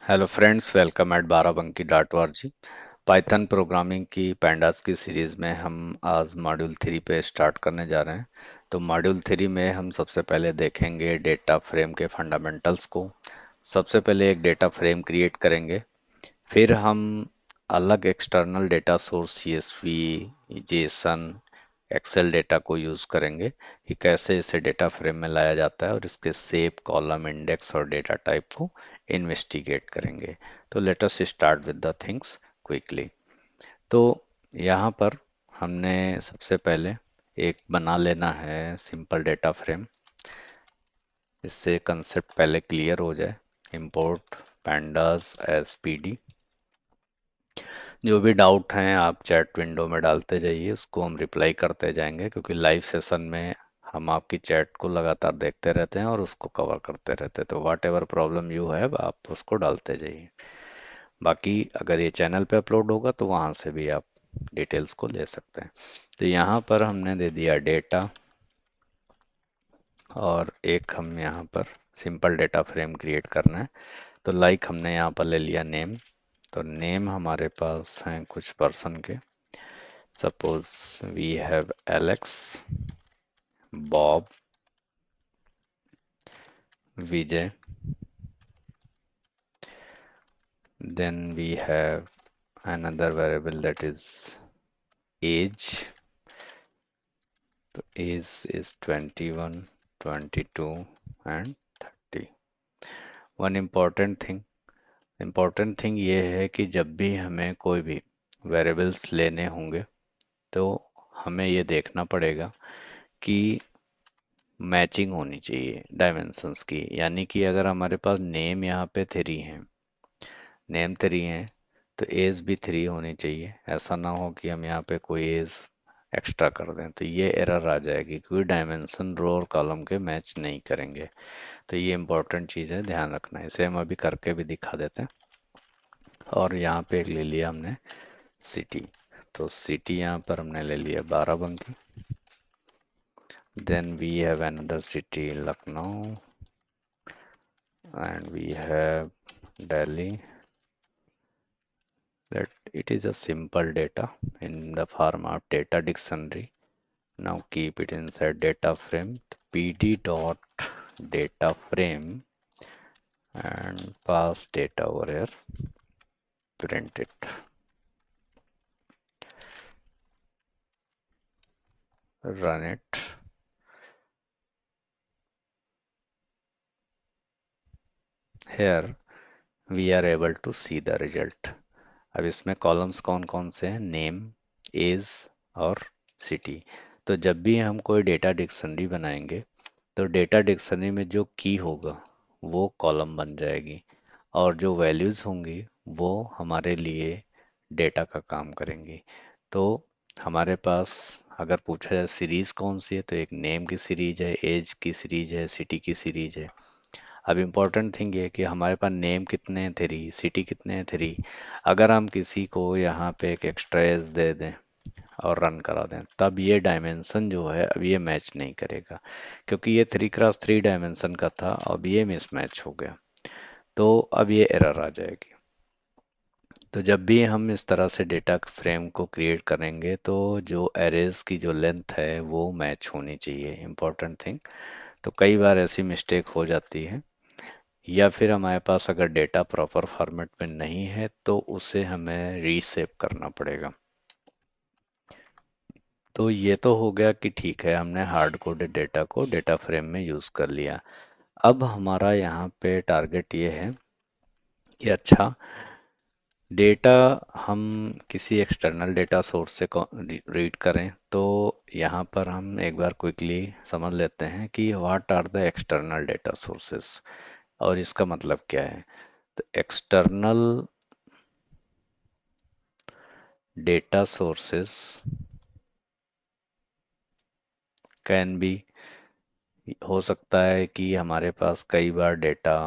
Hello friends, welcome eight Barabanki dot org। Python programming की pandas की series में हम आज मॉड्यूल 3 पे स्टार्ट करने जा रहे हैं। तो मॉड्यूल 3 में हम सबसे पहले देखेंगे डेटा फ्रेम के फंडामेंटल्स को। सबसे पहले एक डेटा फ्रेम क्रिएट करेंगे। फिर हम अलग external data source CSV, JSON, Excel data को यूज़ करेंगे कि कैसे इसे डेटा फ्रेम में लाया जाता है, और इसके शेप, कॉलम, इंडेक्स और डेटा टाइप को इन्वेस्टिगेट करेंगे। तो let us start with the things quickly. तो यहाँ पर हमने सबसे पहले एक बना लेना है सिंपल डेटा फ्रेम। इससे कंसेप्ट पहले क्लियर हो जाए। Import pandas as pd। जो भी डाउट हैं आप चैट विंडो में डालते जाइए, उसको हम रिप्लाई करते जाएंगे, क्योंकि लाइव सेशन में हम आपकी चैट को लगातार देखते रहते हैं और उसको कवर करते रहते हैं। तो वाट एवर प्रॉब्लम यू हैव, आप उसको डालते जाइए। बाकी अगर ये चैनल पे अपलोड होगा तो वहाँ से भी आप डिटेल्स को ले सकते हैं। तो यहाँ पर हमने दे दिया डेटा, और एक हम यहाँ पर सिंपल डेटा फ्रेम क्रिएट करना है। तो लाइक हमने यहाँ पर ले लिया नेम। तो नेम हमारे पास हैं कुछ पर्सन के। Suppose we have Alex, Bob, Vijay. Then we have another variable that is age. So age is 21, 22 and 30. One important thing ये है कि जब भी हमें कोई भी वेरिएबल्स लेने होंगे तो हमें ये देखना पड़ेगा कि मैचिंग होनी चाहिए डायमेंशंस की। यानी कि अगर हमारे पास नेम यहाँ पे 3 है, नेम 3 है, तो एज भी 3 होनी चाहिए। ऐसा ना हो कि हम यहाँ पे कोई एज एक्स्ट्रा कर दें, तो ये एरर आ जाएगी, क्योंकि डायमेंशन रो और कॉलम के मैच नहीं करेंगे। तो ये इंपॉर्टेंट चीज़ है, ध्यान रखना है। इसे हम अभी करके भी दिखा देते हैं। और यहाँ पे एक ले लिया हमने सिटी। तो सिटी यहाँ पर हमने ले लिया Barabanki. Then we have another city Lucknow, and we have Delhi. That it is a simple data in the form of data dictionary. Now keep it inside data frame, pd dot data frame, and pass data over here, print it, run it. Here we are able to see the result. अब इसमें columns कौन कौन से हैं? Name, as और city. तो जब भी हम कोई डेटा डिक्शनरी बनाएंगे तो डेटा डिक्शनरी में जो की होगा वो कॉलम बन जाएगी, और जो वैल्यूज़ होंगी वो हमारे लिए डेटा का काम करेंगी। तो हमारे पास अगर पूछा जाए सीरीज़ कौन सी है, तो एक नेम की सीरीज है, एज की सीरीज है, सिटी की सीरीज है। अब इम्पोर्टेंट थिंग ये है कि हमारे पास नेम कितने हैं? 3, सिटी कितने हैं? 3। अगर हम किसी को यहाँ पे एक एक्स्ट्रा एज दे दें और रन करा दें, तब ये डायमेंशन जो है अब ये मैच नहीं करेगा, क्योंकि ये 3x3 डायमेंशन का था, अब ये मिसमैच हो गया। तो अब ये एरर आ जाएगी। तो जब भी हम इस तरह से डेटा फ्रेम को क्रिएट करेंगे तो जो एरेज की जो लेंथ है वो मैच होनी चाहिए, इम्पोर्टेंट थिंग। तो कई बार ऐसी मिस्टेक हो जाती है, या फिर हमारे पास अगर डेटा प्रॉपर फॉर्मेट में नहीं है तो उसे हमें रीसेप करना पड़ेगा। तो ये तो हो गया कि ठीक है, हमने हार्ड कोडेड डेटा को डेटा फ्रेम में यूज़ कर लिया। अब हमारा यहाँ पे टारगेट ये है कि अच्छा, डेटा हम किसी एक्सटर्नल डेटा सोर्स से रीड करें। तो यहाँ पर हम एक बार क्विकली समझ लेते हैं कि what are the external data sources, और इसका मतलब क्या है। तो external data sources can be, हो सकता है कि हमारे पास कई बार डेटा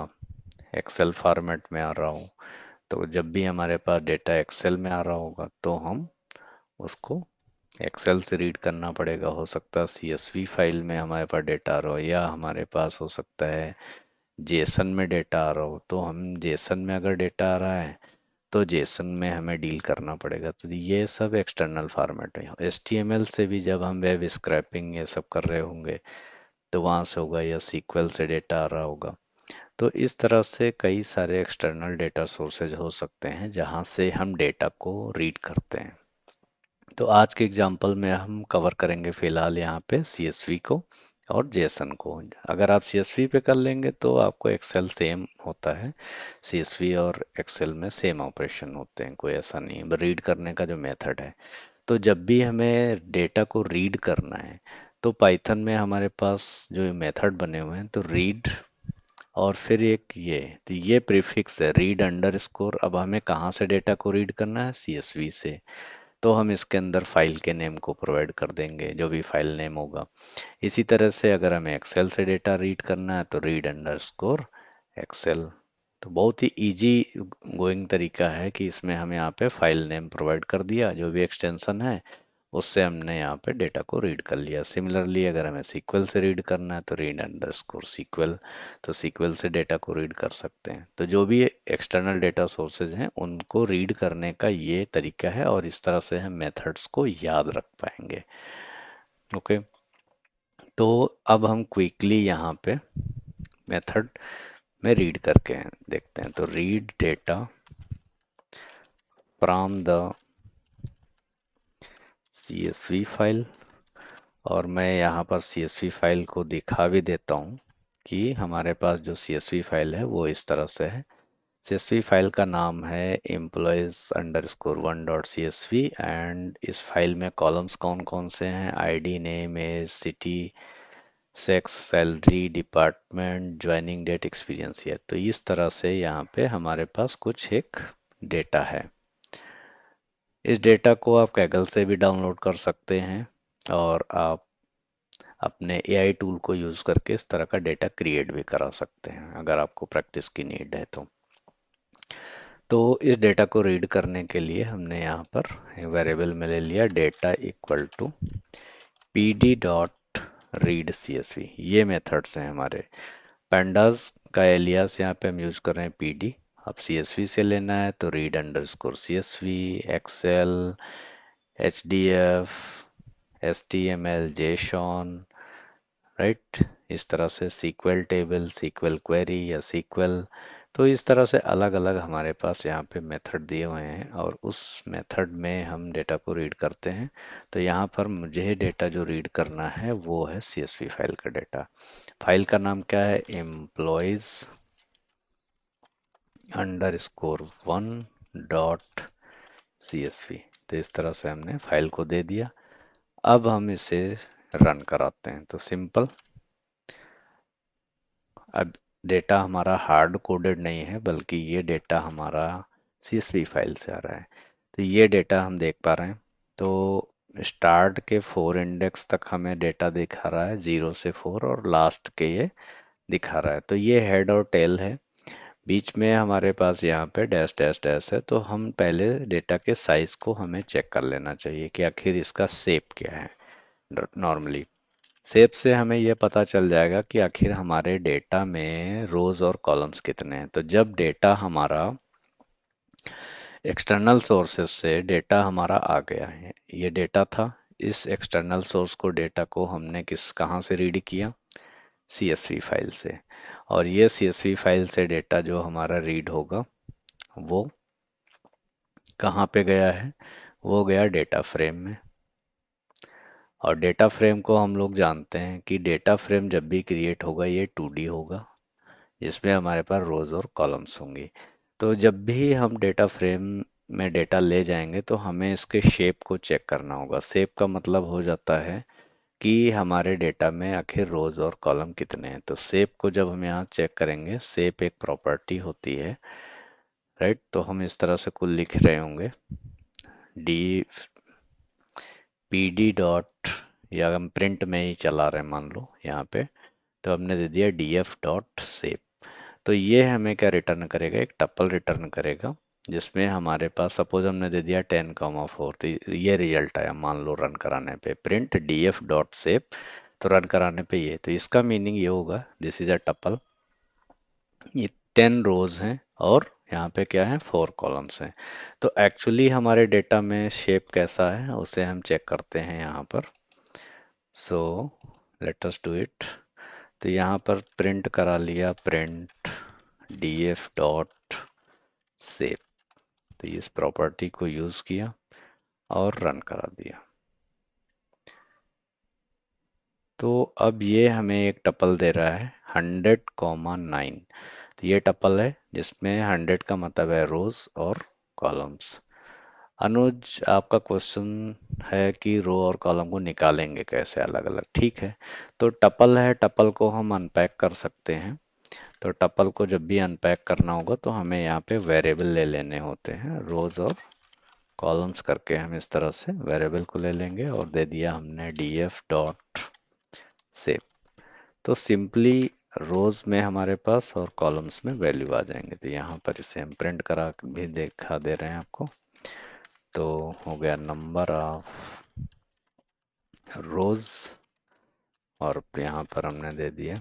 एक्सेल फॉर्मेट में आ रहा हो। तो जब भी हमारे पास डेटा एक्सेल में आ रहा होगा तो हम उसको एक्सेल से रीड करना पड़ेगा। हो सकता है सीएसवी फाइल में हमारे पास डेटा आ रहा हो, या हमारे पास हो सकता है जेसन में डेटा आ रहा हो, तो हम जेसन में अगर डेटा आ रहा है तो जेसन में हमें डील करना पड़ेगा। तो ये सब एक्सटर्नल फॉर्मेट है। एचटीएमएल से भी जब हम वेब स्क्रैपिंग ये सब कर रहे होंगे तो वहाँ से होगा, या सीक्वल से डेटा आ रहा होगा। तो इस तरह से कई सारे एक्सटर्नल डेटा सोर्सेज हो सकते हैं जहाँ से हम डेटा को रीड करते हैं। तो आज के एग्जाम्पल में हम कवर करेंगे फिलहाल यहाँ पे सीएसवी को और जेसन को। अगर आप सीएसवी पे कर लेंगे तो आपको एक्सेल सेम होता है। सीएसवी और एक्सेल में सेम ऑपरेशन होते हैं, कोई ऐसा नहीं है, रीड करने का जो मेथड है। तो जब भी हमें डेटा को रीड करना है तो पाइथन में हमारे पास जो मेथड बने हुए हैं, तो रीड और फिर एक ये, तो ये प्रीफिक्स है रीड अंडर स्कोर। अब हमें कहाँ से डेटा को रीड करना है, सीएसवी से। तो हम इसके अंदर फाइल के नेम को प्रोवाइड कर देंगे, जो भी फाइल नेम होगा। इसी तरह से अगर हमें एक्सेल से डेटा रीड करना है तो रीड अंडर स्कोर एक्सेल। तो बहुत ही इजी गोइंग तरीका है कि इसमें हम यहाँ पे फाइल नेम प्रोवाइड कर दिया, जो भी एक्सटेंशन है उससे हमने यहाँ पे डेटा को रीड कर लिया। सिमिलरली अगर हमें सीक्वल से रीड करना है तो रीड अंडर स्कोर सीक्वल, तो सीक्वल से डेटा को रीड कर सकते हैं। तो जो भी एक्सटर्नल डेटा सोर्सेज हैं उनको रीड करने का ये तरीका है, और इस तरह से हम मेथड्स को याद रख पाएंगे। ओके, तो अब हम क्विकली यहाँ पे मेथड में रीड करके देखते हैं। तो read data from the CSV file, और मैं यहाँ पर CSV फाइल को दिखा भी देता हूँ कि हमारे पास जो CSV फाइल है वो इस तरह से है। CSV फाइल का नाम है employees_1.csv, एंड इस फाइल में कॉलम्स कौन कौन से हैं, ID, name, age, city, sex, salary, department, joining date, experience year. तो इस तरह से यहाँ पे हमारे पास कुछ एक डेटा है। इस डेटा को आप कैगल से भी डाउनलोड कर सकते हैं, और आप अपने एआई टूल को यूज़ करके इस तरह का डेटा क्रिएट भी करा सकते हैं अगर आपको प्रैक्टिस की नीड है तो। तो इस डेटा को रीड करने के लिए हमने यहाँ पर वेरिएबल में ले लिया data equal to P dot read CSV। ये मेथड्स हैं हमारे। पैंडास का एलियास यहाँ पे हम यूज कर रहे हैं PD। अब CSV से लेना है तो read underscore CSV, Excel, HDF, HTML, JSON, right. इस तरह से सीक्वल टेबल, सीक्वल क्वेरी या सीक्वल। तो इस तरह से अलग अलग हमारे पास यहाँ पे मेथड दिए हुए हैं, और उस मेथड में हम डेटा को रीड करते हैं। तो यहाँ पर मुझे डेटा जो रीड करना है वो है CSV फाइल का डेटा। फाइल का नाम क्या है, एम्प्लॉयज _1.CSV। तो इस तरह से हमने फाइल को दे दिया। अब हम इसे रन कराते हैं। तो सिंपल, अब डेटा हमारा हार्ड कोडेड नहीं है, बल्कि ये डेटा हमारा CSV फाइल से आ रहा है। तो ये डेटा हम देख पा रहे हैं। तो स्टार्ट के 4 इंडेक्स तक हमें डेटा दिखा रहा है, 0 से 4, और लास्ट के ये दिखा रहा है। तो ये हेड और टेल है। बीच में हमारे पास यहाँ पे डैश डैश डैश है। तो हम पहले डेटा के साइज को हमें चेक कर लेना चाहिए कि आखिर इसका शेप क्या है। नॉर्मली शेप से हमें यह पता चल जाएगा कि आखिर हमारे डेटा में रोज और कॉलम्स कितने हैं। तो जब डेटा हमारा एक्सटर्नल सोर्सेस से डेटा हमारा आ गया है, ये डेटा था, इस एक्सटर्नल सोर्स को डेटा को हमने कहाँ से रीड किया, CSV फाइल से। और ये CSV फाइल से डेटा जो हमारा रीड होगा वो कहाँ पे गया है, वो गया डेटा फ्रेम में। और डेटा फ्रेम को हम लोग जानते हैं कि डेटा फ्रेम जब भी क्रिएट होगा ये 2D होगा, जिसमें हमारे पास रोज और कॉलम्स होंगी। तो जब भी हम डेटा फ्रेम में डेटा ले जाएंगे तो हमें इसके शेप को चेक करना होगा। शेप का मतलब हो जाता है कि हमारे डेटा में आखिर रोज और कॉलम कितने हैं। तो शेप को जब हम यहाँ चेक करेंगे, शेप एक प्रॉपर्टी होती है, राइट। तो हम इस तरह से कुल लिख रहे होंगे डी PD डॉट, या हम प्रिंट में ही चला रहे हैं मान लो यहाँ पे, तो हमने दे दिया DF.shape। तो ये हमें क्या रिटर्न करेगा, एक टपल रिटर्न करेगा, जिसमें हमारे पास सपोज हमने दे दिया 10,4। तो ये रिजल्ट आया मान लो रन कराने पे, प्रिंट DF.shape। तो रन कराने पे ये, तो इसका मीनिंग ये होगा दिस इज अ टपल ये 10 रोज हैं और यहाँ पे क्या है, 4 कॉलम्स हैं। तो एक्चुअली हमारे डेटा में शेप कैसा है उसे हम चेक करते हैं यहाँ पर। So let us do it. तो यहाँ पर प्रिंट करा लिया, प्रिंट df डॉट सेव। तो इस प्रॉपर्टी को यूज किया और रन करा दिया। तो अब ये हमें एक टपल दे रहा है 100,9। तो ये टपल है जिसमें 100 का मतलब है रोज और कॉलम्स। अनुज, आपका क्वेश्चन है कि रो और कॉलम को निकालेंगे कैसे अलग अलग। ठीक है, तो टपल है, टपल को हम अनपैक कर सकते हैं। तो टपल को जब भी अनपैक करना होगा तो हमें यहाँ पे वेरिएबल ले लेने होते हैं, रोज और कॉलम्स करके हम इस तरह से वेरिएबल को ले लेंगे और दे दिया हमने df डॉट सेव। तो सिंपली रोज में हमारे पास और कॉलम्स में वैल्यू आ जाएंगे। तो यहाँ पर इसे हम प्रिंट करा भी दिखा दे रहे हैं आपको। तो हो गया नंबर ऑफ रोज और यहाँ पर हमने दे दिया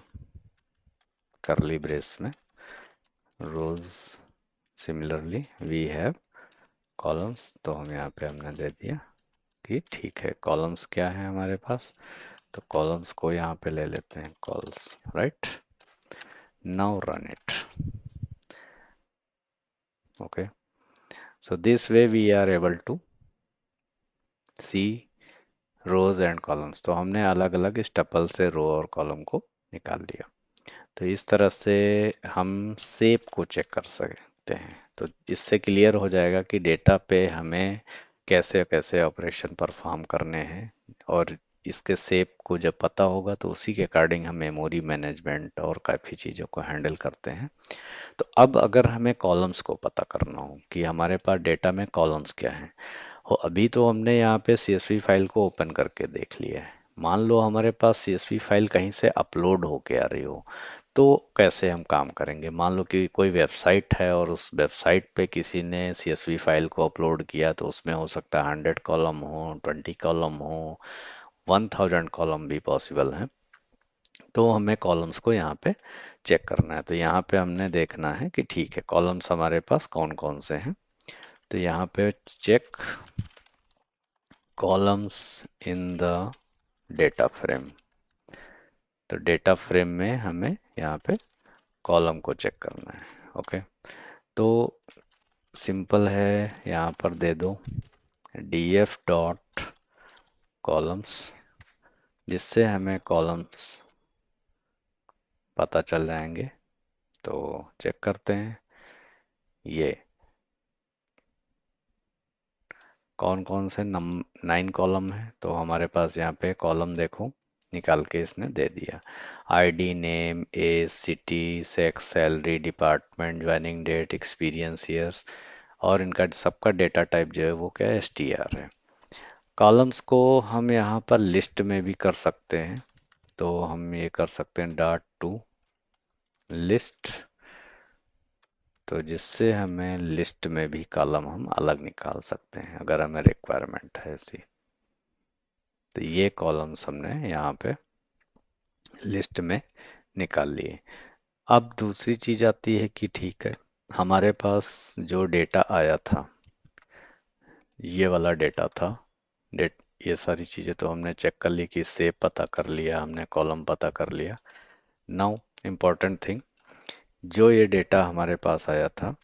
करली ब्रेस में रोज, सिमिलरली वी हैव कॉलम्स। तो हम यहाँ पे हमने दे दिया कि ठीक है, कॉलम्स क्या है हमारे पास। तो कॉलम्स को यहाँ पे ले लेते हैं calls, right. Now run it. Okay, so this way we are able to see rows and columns। तो हमने अलग अलग इस टपल से रो और कॉलम को निकाल लिया। तो इस तरह से हम शेप को चेक कर सकते हैं। तो इससे क्लियर हो जाएगा कि डेटा पे हमें कैसे कैसे ऑपरेशन परफॉर्म करने हैं। और इसके शेप को जब पता होगा तो उसी के अकॉर्डिंग हम मेमोरी मैनेजमेंट और काफ़ी चीज़ों को हैंडल करते हैं। तो अब अगर हमें कॉलम्स को पता करना हो कि हमारे पास डेटा में कॉलम्स क्या हैं, हो अभी तो हमने यहाँ पे CSV फाइल को ओपन करके देख लिया है। मान लो हमारे पास CSV फाइल कहीं से अपलोड होके आ रही हो, तो कैसे हम काम करेंगे। मान लो कि कोई वेबसाइट है और उस वेबसाइट पे किसी ने CSV फाइल को अपलोड किया, तो उसमें हो सकता है 100 कॉलम हो, 20 कॉलम हो, 1000 कॉलम भी पॉसिबल है। तो हमें कॉलम्स को यहाँ पे चेक करना है। तो यहाँ पे हमने देखना है कि ठीक है, कॉलम्स हमारे पास कौन कौन से हैं। तो यहाँ पे check columns in the data frame. तो डेटा फ्रेम में हमें यहाँ पे कॉलम को चेक करना है। ओके, तो सिंपल है, यहाँ पर दे दो df डॉट कॉलम्स, जिससे हमें कॉलम्स पता चल जाएंगे। तो चेक करते हैं ये कौन कौन से 9 कॉलम है। तो हमारे पास यहाँ पे कॉलम देखो, निकाल के इसने दे दिया। ID, name, age, city, sex, salary, department, joining date, experience years, और इनका सबका डेटा टाइप जो है वो क्या है, STR है। कॉलम्स को हम यहाँ पर लिस्ट में भी कर सकते हैं। तो हम ये कर सकते हैं डॉट टू लिस्ट, तो जिससे हमें लिस्ट में भी कॉलम हम अलग निकाल सकते हैं अगर हमें रिक्वायरमेंट है ऐसी। तो ये कॉलम्स हमने यहाँ पे लिस्ट में निकाल लिए। अब दूसरी चीज आती है कि ठीक है, हमारे पास जो डेटा आया था, ये वाला डेटा था, डेट ये सारी चीजें तो हमने चेक कर ली कि सेव पता कर लिया हमने, कॉलम पता कर लिया। नाउ इम्पोर्टेंट थिंग, जो ये डेटा हमारे पास आया था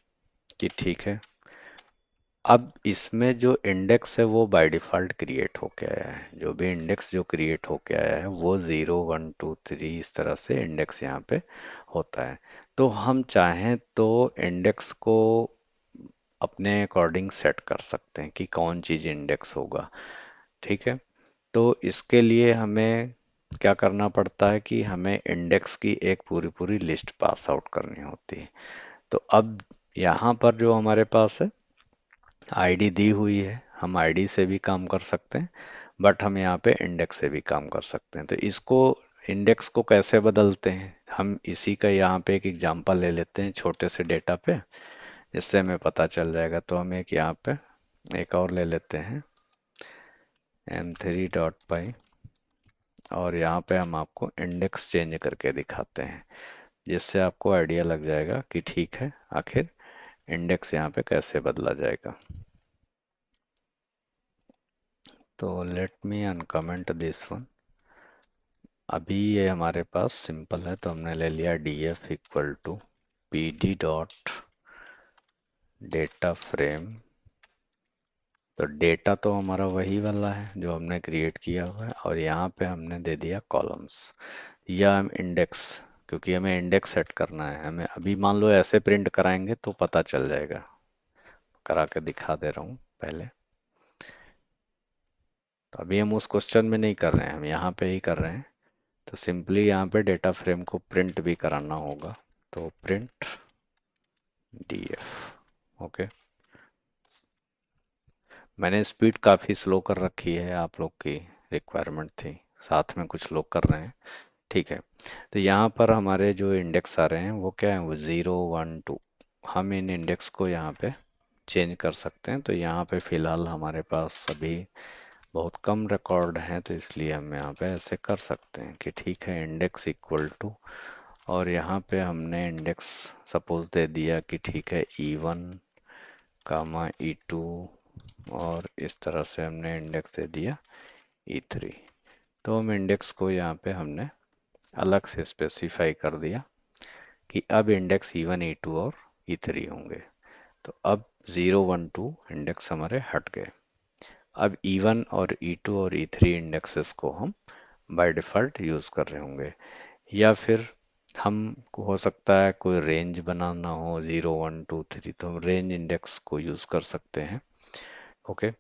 कि ठीक है, अब इसमें जो इंडेक्स है वो बाय डिफ़ॉल्ट क्रिएट होके आया है। जो भी इंडेक्स जो क्रिएट होके आया है वो 0 1 2 3 इस तरह से इंडेक्स यहाँ पे होता है। तो हम चाहें तो इंडेक्स को अपने अकॉर्डिंग सेट कर सकते हैं कि कौन चीज़ इंडेक्स होगा। ठीक है, तो इसके लिए हमें क्या करना पड़ता है कि हमें इंडेक्स की एक पूरी पूरी लिस्ट पास आउट करनी होती है। तो अब यहाँ पर जो हमारे पास है आईडी दी हुई है, हम आईडी से भी काम कर सकते हैं, बट हम यहाँ पे इंडेक्स से भी काम कर सकते हैं। तो इसको इंडेक्स को कैसे बदलते हैं, हम इसी का यहाँ पे एक एग्जांपल ले लेते हैं छोटे से डेटा पे, जिससे हमें पता चल जाएगा। तो हम एक यहाँ पे एक और ले लेते हैं m3.py, और यहाँ पे हम आपको इंडेक्स चेंज करके दिखाते हैं। जिससे आपको आइडिया लग जाएगा कि ठीक है, आखिर इंडेक्स यहाँ पे कैसे बदला जाएगा। तो let me uncomment this one. अभी ये हमारे पास सिंपल है, तो हमने ले लिया df equal to P D dot data frame. तो डेटा तो हमारा वही वाला है जो हमने क्रिएट किया हुआ है, और यहाँ पे हमने दे दिया कॉलम्स या हम इंडेक्स, क्योंकि हमें इंडेक्स सेट करना है। हमें अभी मान लो ऐसे प्रिंट कराएंगे तो पता चल जाएगा, करा के दिखा दे रहा हूँ पहले। तो अभी हम उस क्वेश्चन में नहीं कर रहे हैं, हम यहाँ पे ही कर रहे हैं। तो सिंपली यहाँ पे डेटा फ्रेम को प्रिंट भी कराना होगा, तो प्रिंट df। ओके, मैंने स्पीड काफ़ी स्लो कर रखी है, आप लोग की रिक्वायरमेंट थी, साथ में कुछ लोग कर रहे हैं। ठीक है, तो यहाँ पर हमारे जो इंडेक्स आ रहे हैं वो क्या है, वो 0 1 2। हम इन इंडेक्स को यहाँ पे चेंज कर सकते हैं। तो यहाँ पे फिलहाल हमारे पास सभी बहुत कम रिकॉर्ड हैं, तो इसलिए हम यहाँ पे ऐसे कर सकते हैं कि ठीक है, इंडेक्स इक्वल टू, और यहाँ पे हमने इंडेक्स सपोज दे दिया कि ठीक है E1 कामा E2, और इस तरह से हमने इंडेक्स दे दिया E3। तो हम इंडेक्स को यहाँ पे हमने अलग से स्पेसिफाई कर दिया कि अब इंडेक्स E1 E2 और E3 होंगे। तो अब 0 1 2 इंडेक्स हमारे हट गए। अब E1 और E2 और E3 इंडेक्सेस को हम बाय डिफ़ॉल्ट यूज़ कर रहे होंगे, या फिर हम हो सकता है कोई रेंज बनाना हो 0 1 2 3, तो हम रेंज इंडेक्स को यूज़ कर सकते हैं। Okay,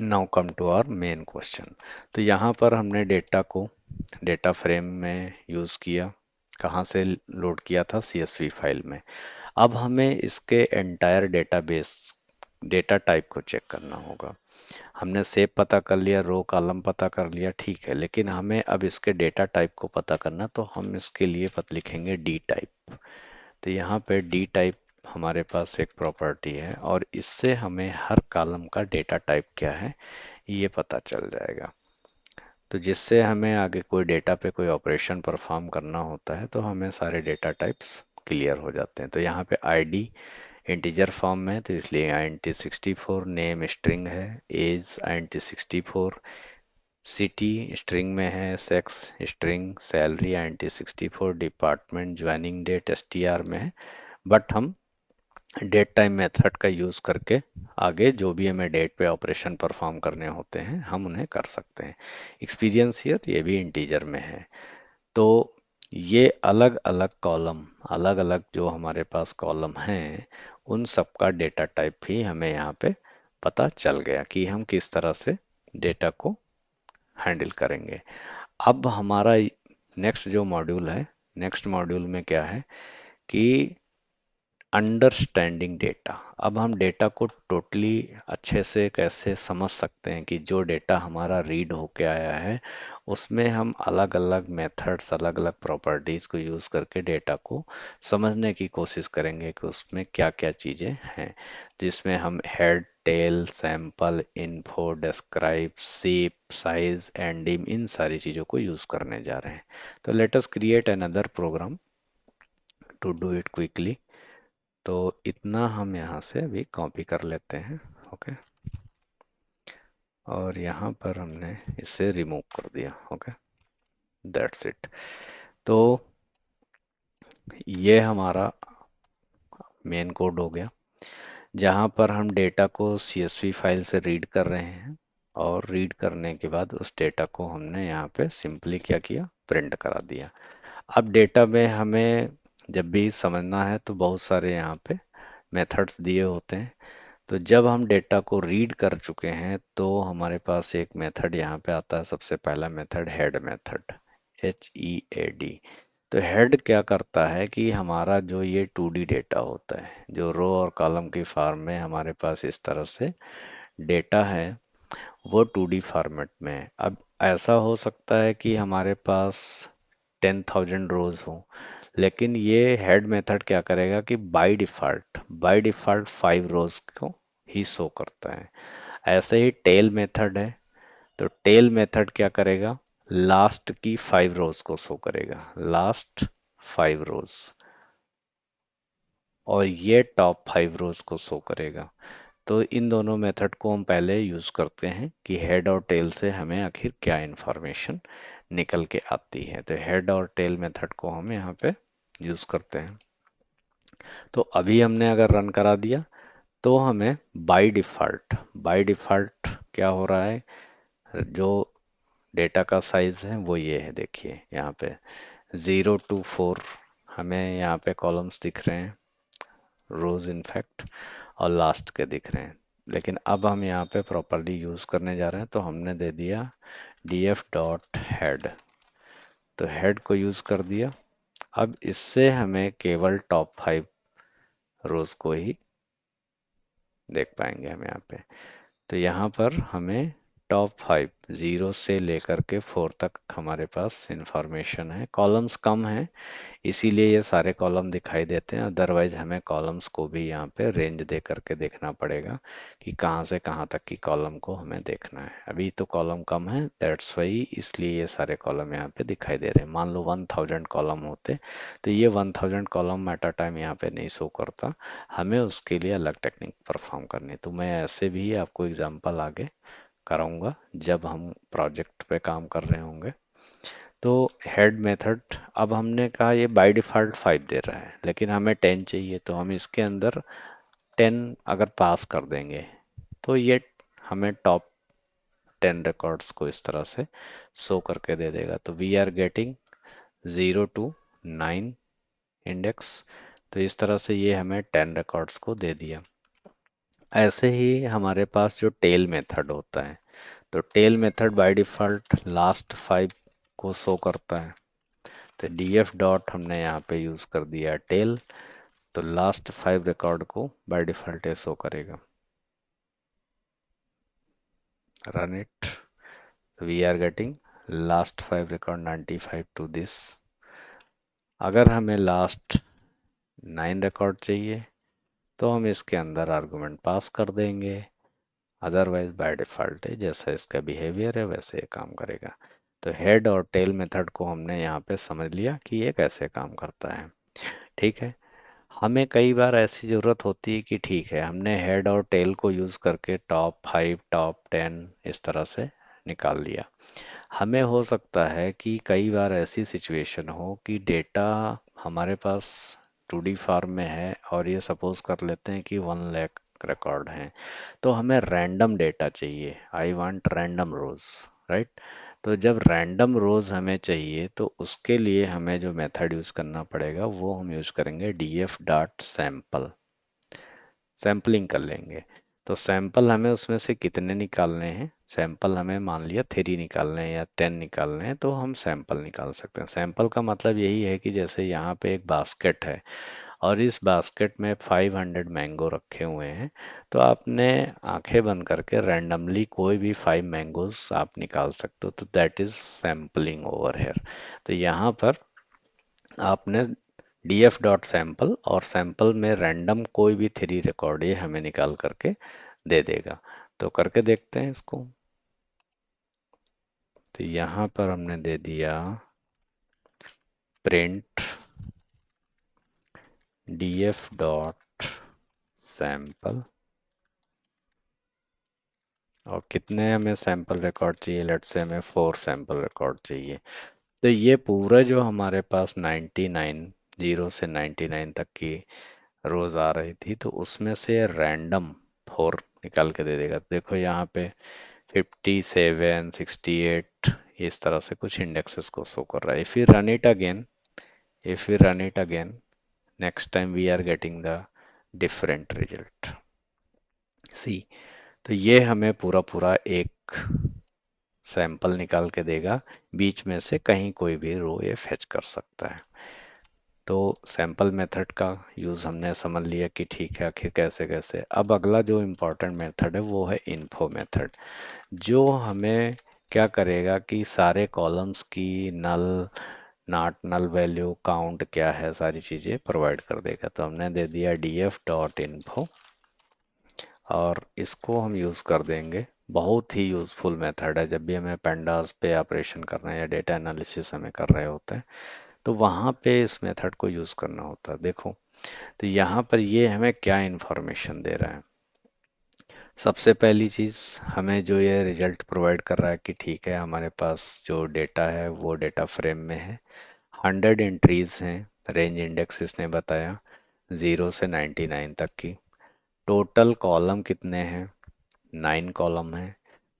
now come to our main question. तो यहाँ पर हमने डेटा को डेटा फ्रेम में यूज़ किया, कहाँ से लोड किया था, CSV फाइल में। अब हमें इसके एंटायर डेटाबेस डेटा टाइप को चेक करना होगा। हमने सेव पता कर लिया, रो कॉलम पता कर लिया, ठीक है, लेकिन हमें अब इसके डेटा टाइप को पता करना, तो हम इसके लिए पता लिखेंगे डी टाइप। तो यहाँ पे डी टाइप हमारे पास एक प्रॉपर्टी है, और इससे हमें हर कॉलम का डेटा टाइप क्या है ये पता चल जाएगा। तो जिससे हमें आगे कोई डेटा पे कोई ऑपरेशन परफॉर्म करना होता है तो हमें सारे डेटा टाइप्स क्लियर हो जाते हैं। तो यहाँ पे आईडी इंटीजर फॉर्म में है, तो इसलिए int64, नेम स्ट्रिंग है, एज int64, सिटी स्ट्रिंग में है, sex string, salary int64, department, joining date str में है। बट हम डेट टाइम मेथड का यूज़ करके आगे जो भी हमें डेट पे ऑपरेशन परफॉर्म करने होते हैं हम उन्हें कर सकते हैं। एक्सपीरियंस ईयर ये भी इंटीजर में है। तो ये अलग अलग कॉलम, अलग अलग जो हमारे पास कॉलम हैं, उन सब का डेटा टाइप भी हमें यहाँ पे पता चल गया कि हम किस तरह से डेटा को हैंडल करेंगे। अब हमारा नेक्स्ट जो मॉड्यूल है, नेक्स्ट मॉड्यूल में क्या है कि अंडरस्टैंडिंग डेटा। अब हम डेटा को टोटली अच्छे से कैसे समझ सकते हैं कि जो डेटा हमारा रीड होके आया है उसमें हम अलग अलग मेथड्स, अलग अलग प्रॉपर्टीज को यूज़ करके डेटा को समझने की कोशिश करेंगे कि उसमें क्या क्या चीज़ें हैं, जिसमें हम head, tail, sample, info, describe, shape, size, ending, इन सारी चीज़ों को यूज़ करने जा रहे हैं। तो let us create another program to do it quickly. तो इतना हम यहाँ से भी कॉपी कर लेते हैं। ओके, और यहाँ पर हमने इसे रिमूव कर दिया। Okay, that's it. तो ये हमारा मेन कोड हो गया, जहाँ पर हम डेटा को CSV फाइल से रीड कर रहे हैं, और रीड करने के बाद उस डेटा को हमने यहाँ पे सिंपली क्या किया, प्रिंट करा दिया। अब डेटा में हमें जब भी समझना है तो बहुत सारे यहाँ पे मेथड्स दिए होते हैं। तो जब हम डेटा को रीड कर चुके हैं तो हमारे पास एक मेथड यहाँ पे आता है, सबसे पहला मेथड हेड मेथड, HEAD। तो हेड क्या करता है कि हमारा जो ये 2D डेटा होता है, जो रो और कॉलम की फॉर्म में हमारे पास इस तरह से डेटा है, वो 2D फॉर्मेट में है। अब ऐसा हो सकता है कि हमारे पास 10,000 रोज हो, लेकिन ये हेड मेथड क्या करेगा कि बाय डिफॉल्ट 5 रोज को ही शो करता है। ऐसे ही टेल मेथड है, तो टेल मेथड क्या करेगा, लास्ट की 5 रोज को शो करेगा, लास्ट 5 रोज, और ये टॉप 5 रोज को शो करेगा। तो इन दोनों मेथड को हम पहले यूज करते हैं कि हेड और टेल से हमें आखिर क्या इंफॉर्मेशन निकल के आती है। तो हेड और टेल मेथड को हम यहाँ पे यूज करते हैं। तो अभी हमने अगर रन करा दिया तो हमें बाय डिफ़ॉल्ट क्या हो रहा है, जो डेटा का साइज है वो ये है, देखिए यहाँ पे 0 to 4 हमें यहाँ पे कॉलम्स दिख रहे हैं, रोज इनफैक्ट, और लास्ट के दिख रहे हैं। लेकिन अब हम यहाँ पे प्रॉपरली यूज करने जा रहे हैं, तो हमने दे दिया df.head, तो हेड को यूज कर दिया। अब इससे हमें केवल टॉप 5 रोज को ही देख पाएंगे हम यहाँ पे। तो यहाँ पर हमें टॉप 5 0 से लेकर के 4 तक हमारे पास इंफॉर्मेशन है। कॉलम्स कम है, इसीलिए ये सारे कॉलम दिखाई देते हैं, अदरवाइज हमें कॉलम्स को भी यहाँ पे रेंज दे करके देखना पड़ेगा कि कहाँ से कहाँ तक की कॉलम को हमें देखना है। अभी तो कॉलम कम है, दैट्स वाई, इसलिए ये सारे कॉलम यहाँ पे दिखाई दे रहे हैं। मान लो 1000 कॉलम होते तो ये 1000 कॉलम एट अ टाइम यहाँ पे नहीं शो करता, हमें उसके लिए अलग टेक्निक परफॉर्म करनी है। तो मैं ऐसे भी आपको एग्जाम्पल आगे कराऊंगा जब हम प्रोजेक्ट पे काम कर रहे होंगे। तो हेड मेथड, अब हमने कहा ये बाय डिफ़ॉल्ट 5 दे रहा है, लेकिन हमें 10 चाहिए, तो हम इसके अंदर 10 अगर पास कर देंगे तो ये हमें टॉप 10 रिकॉर्ड्स को इस तरह से शो करके दे देगा। तो we are getting 0 to 9 index. तो इस तरह से ये हमें 10 रिकॉर्ड्स को दे दिया। ऐसे ही हमारे पास जो टेल मेथड होता है, तो tail method by default last 5 को शो करता है। तो df डॉट हमने यहाँ पे यूज कर दिया टेल, तो लास्ट 5 रिकॉर्ड को बाय डिफॉल्ट शो करेगा। Run it, we are getting last 5 record 95 to this. अगर हमें लास्ट 9 रिकॉर्ड चाहिए तो हम इसके अंदर आर्गुमेंट पास कर देंगे, अदरवाइज बाय डिफॉल्ट है जैसा इसका बिहेवियर है वैसे ये काम करेगा। तो हेड और टेल मेथड को हमने यहाँ पे समझ लिया कि ये कैसे काम करता है। ठीक है। हमें कई बार ऐसी ज़रूरत होती है कि ठीक है, हमने हेड और टेल को यूज़ करके टॉप 5 टॉप 10 इस तरह से निकाल लिया। हमें हो सकता है कि कई बार ऐसी सिचुएशन हो कि डेटा हमारे पास 2D फॉर्म में है, और ये सपोज कर लेते हैं कि 1 लाख रिकॉर्ड हैं, तो हमें रैंडम डेटा चाहिए, I want random rows, right. तो जब रैंडम रोज हमें चाहिए तो उसके लिए हमें जो मेथड यूज करना पड़ेगा वो हम यूज करेंगे df डॉट सैंपल, सैम्पलिंग कर लेंगे। तो सैंपल हमें उसमें से कितने निकालने हैं, सैंपल हमें मान लिया 3 निकालने हैं या 10 निकालने हैं, तो हम सैंपल निकाल सकते हैं। सैंपल का मतलब यही है कि जैसे यहाँ पे एक बास्केट है और इस बास्केट में 500 मैंगो रखे हुए हैं, तो आपने आंखें बंद करके रैंडमली कोई भी 5 मैंगोज आप निकाल सकते हो, तो that is sampling over here. तो यहाँ पर आपने df डॉट सैंपल, और सैंपल में रैंडम कोई भी 3 रिकॉर्ड ये हमें निकाल करके दे देगा। तो करके देखते हैं इसको। तो यहाँ पर हमने दे दिया प्रिंट df डॉट सैंपल, और कितने हमें सैंपल रिकॉर्ड चाहिए, लेट्स से हमें 4 सैंपल रिकॉर्ड चाहिए। तो ये पूरा जो हमारे पास 99, 0 से 99 तक की रोज आ रही थी, तो उसमें से रैंडम 4 निकाल के दे देगा। देखो यहाँ पे 57, 68 इस तरह से कुछ इंडेक्सेस को शो कर रहा है। If you run it again, if you run it again, next time we are getting the different result. See, तो ये हमें पूरा पूरा एक सैंपल निकाल के देगा, बीच में से कहीं कोई भी रो ये फेच कर सकता है। तो सैंपल मेथड का यूज़ हमने समझ लिया कि ठीक है आखिर कैसे कैसे। अब अगला जो इम्पोर्टेंट मेथड है वो है इन्फो मेथड, जो हमें क्या करेगा कि सारे कॉलम्स की नल, नॉट नल वैल्यू, काउंट क्या है, सारी चीज़ें प्रोवाइड कर देगा। तो हमने दे दिया df डॉट इन्फो, और इसको हम यूज़ कर देंगे। बहुत ही यूज़फुल मेथड है जब भी हमें पेंडास पे ऑपरेशन करना है या डेटा एनालिसिस हमें कर रहे होते हैं, तो वहाँ पे इस मेथड को यूज़ करना होता है। देखो, तो यहाँ पर ये हमें क्या इन्फॉर्मेशन दे रहा है। सबसे पहली चीज़, हमें जो ये रिजल्ट प्रोवाइड कर रहा है कि ठीक है, हमारे पास जो डेटा है वो डेटा फ्रेम में है, 100 एंट्रीज हैं, रेंज इंडेक्स इसने बताया 0 से 99 तक की। टोटल कॉलम कितने हैं, 9 कॉलम हैं।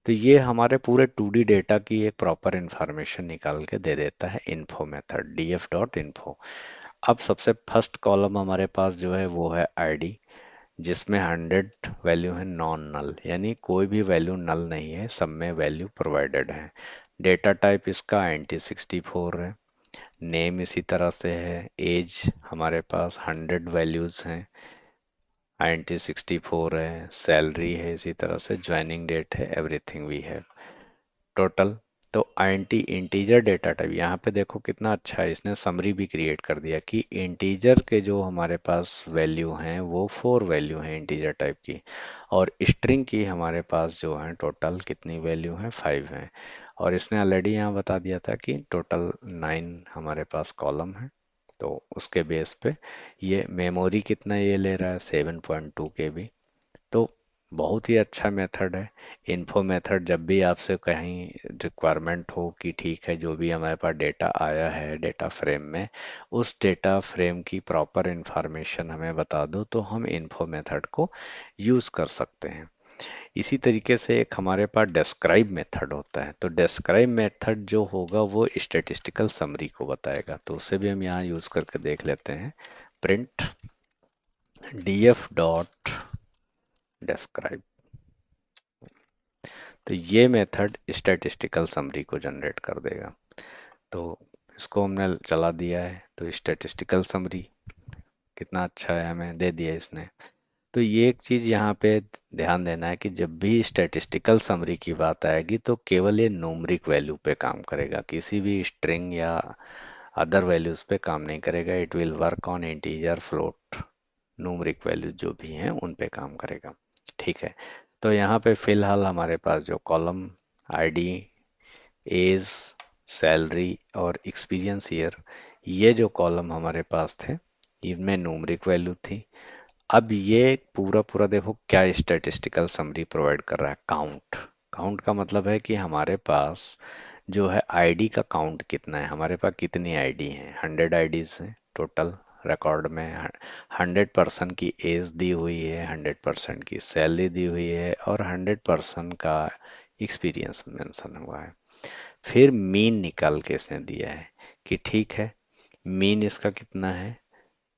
तो ये हमारे पूरे 2D डेटा की एक प्रॉपर इंफॉर्मेशन निकाल के दे देता है इन्फो मेथड, df.info। अब सबसे फर्स्ट कॉलम हमारे पास जो है वो है आईडी, जिसमें 100 वैल्यू है नॉन नल, यानी कोई भी वैल्यू नल नहीं है, सब में वैल्यू प्रोवाइडेड है। डेटा टाइप इसका INT64 है। नेम इसी तरह से है। एज हमारे पास 100 वैल्यूज हैं, INT64 है। सैलरी है इसी तरह से, ज्वाइनिंग डेट है, एवरीथिंग वी है। टोटल, तो आईएनटी इंटीजर डेटा टाइप, यहाँ पे देखो कितना अच्छा है, इसने समरी भी क्रिएट कर दिया कि इंटीजर के जो हमारे पास वैल्यू हैं वो 4 वैल्यू हैं इंटीजर टाइप की, और स्ट्रिंग की हमारे पास जो है टोटल कितनी वैल्यू है, 5 है। और इसने ऑलरेडी यहाँ बता दिया था कि टोटल 9 हमारे पास कॉलम है। तो उसके बेस पे ये मेमोरी कितना ये ले रहा है, 7.2 KB। तो बहुत ही अच्छा मेथड है। इन्फो मेथड जब भी आपसे कहीं रिक्वायरमेंट हो कि ठीक है, जो भी हमारे पास डेटा आया है डेटा फ्रेम में, उस डेटा फ्रेम की प्रॉपर इंफॉर्मेशन हमें बता दो, तो हम इन्फो मेथड को यूज़ कर सकते हैं। इसी तरीके से एक हमारे पास डिस्क्राइब मेथड होता है। तो डिस्क्राइब मेथड जो होगा वो स्टैटिस्टिकल समरी को बताएगा, तो उसे भी हम यहाँ यूज़ करके देख लेते हैं। प्रिंट df डॉट डिस्क्राइब, तो ये मेथड स्टैटिस्टिकल समरी को जनरेट कर देगा। तो इसको हमने चला दिया है, तो स्टैटिस्टिकल समरी कितना अच्छा है, हमें दे दिया इसने। तो ये एक चीज़ यहाँ पे ध्यान देना है कि जब भी स्टैटिस्टिकल समरी की बात आएगी तो केवल ये न्यूमरिक वैल्यू पे काम करेगा, किसी भी स्ट्रिंग या अदर वैल्यूज पे काम नहीं करेगा। It will work on integer, float, numeric values जो भी हैं उन पे काम करेगा। ठीक है, तो यहाँ पे फिलहाल हमारे पास जो कॉलम आईडी, एज, सैलरी और एक्सपीरियंस ईयर, ये जो कॉलम हमारे पास थे, इनमें न्यूमरिक वैल्यू थी। अब ये पूरा पूरा देखो क्या स्टैटिस्टिकल समरी प्रोवाइड कर रहा है। काउंट, काउंट का मतलब है कि हमारे पास जो है आईडी का काउंट कितना है, हमारे पास कितनी आईडी हैं, 100 आईडीज हैं टोटल रिकॉर्ड में। 100% की एज दी हुई है, 100% की सैलरी दी हुई है, और 100% का एक्सपीरियंस मेंशन हुआ है। फिर मीन निकाल के इसने दिया है कि ठीक है, मीन इसका कितना है।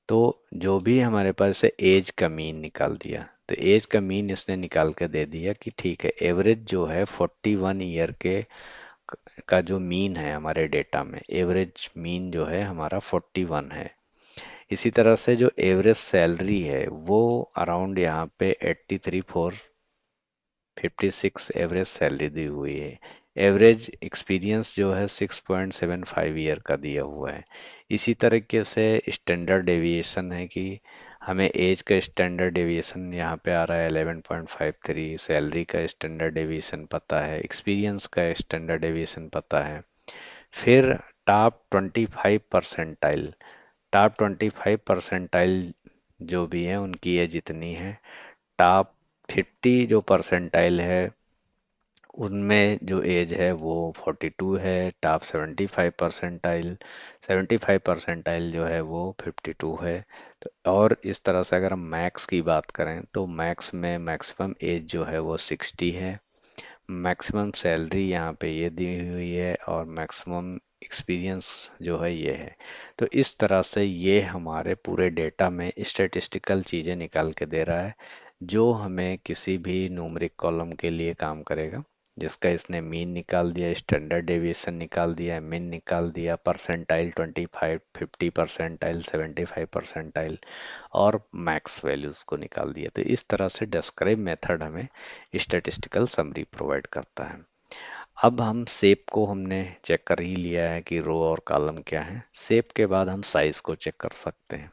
तो जो भी हमारे पास से एज का मीन निकाल दिया, तो एज का मीन इसने निकाल के दे दिया कि ठीक है, एवरेज जो है 41 ईयर के का जो मीन है हमारे डेटा में, एवरेज मीन जो है हमारा 41 है। इसी तरह से जो एवरेज सैलरी है वो अराउंड यहाँ पे 83,456 एवरेज सैलरी दी हुई है। एवरेज एक्सपीरियंस जो है 6.75 ईयर का दिया हुआ है। इसी तरीके से स्टैंडर्ड डेविएशन है कि हमें एज का स्टैंडर्ड डेविएशन यहाँ पे आ रहा है 11.53, सैलरी का स्टैंडर्ड डेविएशन पता है, एक्सपीरियंस का स्टैंडर्ड डेविएशन पता है। फिर टॉप 25 परसेंटाइल, टॉप 25 परसेंटाइल जो भी है उनकी एज इतनी है। टॉप 50 जो परसेंटाइल है उनमें जो एज है वो 42 है। टॉप 75 परसेंटाइल, 75 परसेंटाइल जो है वो 52 है। तो और इस तरह से अगर हम मैक्स की बात करें तो मैक्स में मैक्सिमम एज जो है वो 60 है। मैक्सिमम सैलरी यहाँ पे ये दी हुई है, और मैक्सिमम एक्सपीरियंस जो है ये है। तो इस तरह से ये हमारे पूरे डेटा में स्टैटिस्टिकल चीज़ें निकाल के दे रहा है, जो हमें किसी भी न्यूमरिक कॉलम के लिए काम करेगा। जिसका इसने मीन निकाल दिया, स्टैंडर्ड डेविएशन निकाल दिया, मीन निकाल दिया, परसेंटाइल 25, 50 परसेंटाइल, 75 परसेंटाइल, और मैक्स वैल्यूज़ को निकाल दिया। तो इस तरह से डिस्क्राइब मेथड हमें स्टैटिस्टिकल समरी प्रोवाइड करता है। अब हम शेप को हमने चेक कर ही लिया है कि रो और कॉलम क्या है। शेप के बाद हम साइज को चेक कर सकते हैं।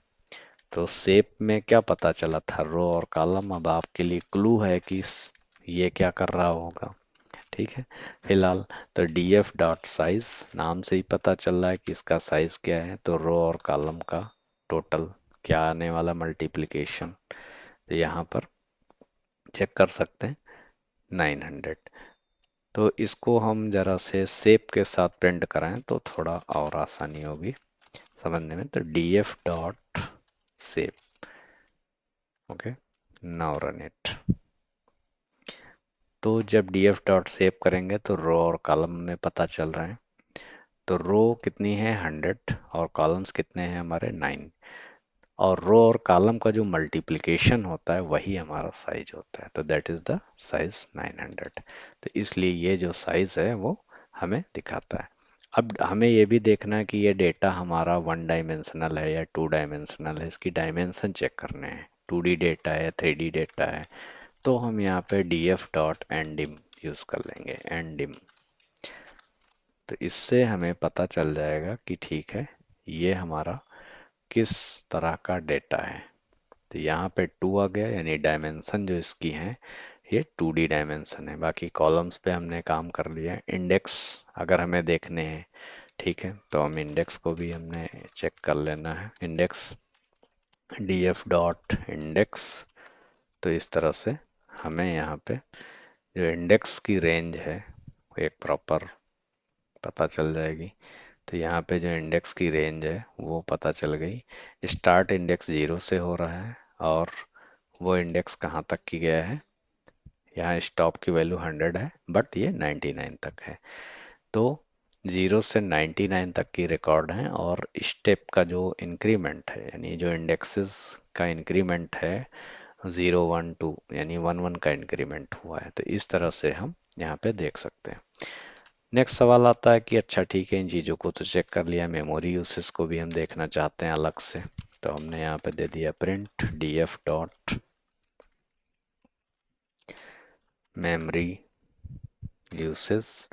तो शेप में क्या पता चला था, रो और कॉलम। अब आपके लिए क्लू है कि ये क्या कर रहा होगा। ठीक है फिलहाल। तो डी एफ डॉट साइज, नाम से ही पता चल रहा है कि इसका साइज क्या है, तो रो और कॉलम का टोटल क्या आने वाला मल्टीप्लिकेशन, तो यहाँ पर चेक कर सकते हैं 900। तो इसको हम जरा से शेप के साथ प्रिंट कराएं तो थोड़ा और आसानी होगी समझने में। तो D F dot shape, okay, now run it. तो जब डी एफ डॉट सेव करेंगे तो रो और कॉलम में पता चल रहे हैं। तो रो कितनी है 100 और कॉलम्स कितने हैं हमारे 9, और रो और कॉलम का जो मल्टीप्लिकेशन होता है वही हमारा साइज होता है, तो दैट इज द साइज 900। तो इसलिए ये जो साइज है वो हमें दिखाता है। अब हमें ये भी देखना है कि ये डेटा हमारा वन डायमेंशनल है या टू डायमेंशनल है, इसकी डायमेंशन चेक करने हैं, 2D डेटा है 3D डेटा है। तो हम यहाँ पे df डॉट एंडिम यूज कर लेंगे, एंडिम। तो इससे हमें पता चल जाएगा कि ठीक है ये हमारा किस तरह का डेटा है। तो यहाँ पे 2 आ गया, यानी डायमेंशन जो इसकी है ये 2D डायमेंशन है। बाकी कॉलम्स पे हमने काम कर लिया। इंडेक्स अगर हमें देखने हैं, ठीक है, तो हम इंडेक्स को भी हमने चेक कर लेना है। इंडेक्स df डॉट इंडेक्स, तो इस तरह से हमें यहाँ पे जो इंडेक्स की रेंज है वो एक प्रॉपर पता चल जाएगी। तो यहाँ पे जो इंडेक्स की रेंज है वो पता चल गई। स्टार्ट इंडेक्स 0 से हो रहा है और वो इंडेक्स कहाँ तक की गया है, यहाँ स्टॉप की वैल्यू 100 है बट ये 99 तक है। तो 0 से 99 तक की रिकॉर्ड है, और स्टेप का जो इंक्रीमेंट है यानी जो इंडेक्सेस का इंक्रीमेंट है 0 1 2 यानी 1 1 का इंक्रीमेंट हुआ है। तो इस तरह से हम यहाँ पे देख सकते हैं। नेक्स्ट सवाल आता है कि अच्छा ठीक है इन चीज़ों को तो चेक कर लिया, मेमोरी यूसेस को भी हम देखना चाहते हैं अलग से। तो हमने यहाँ पे दे दिया print df dot memory uses,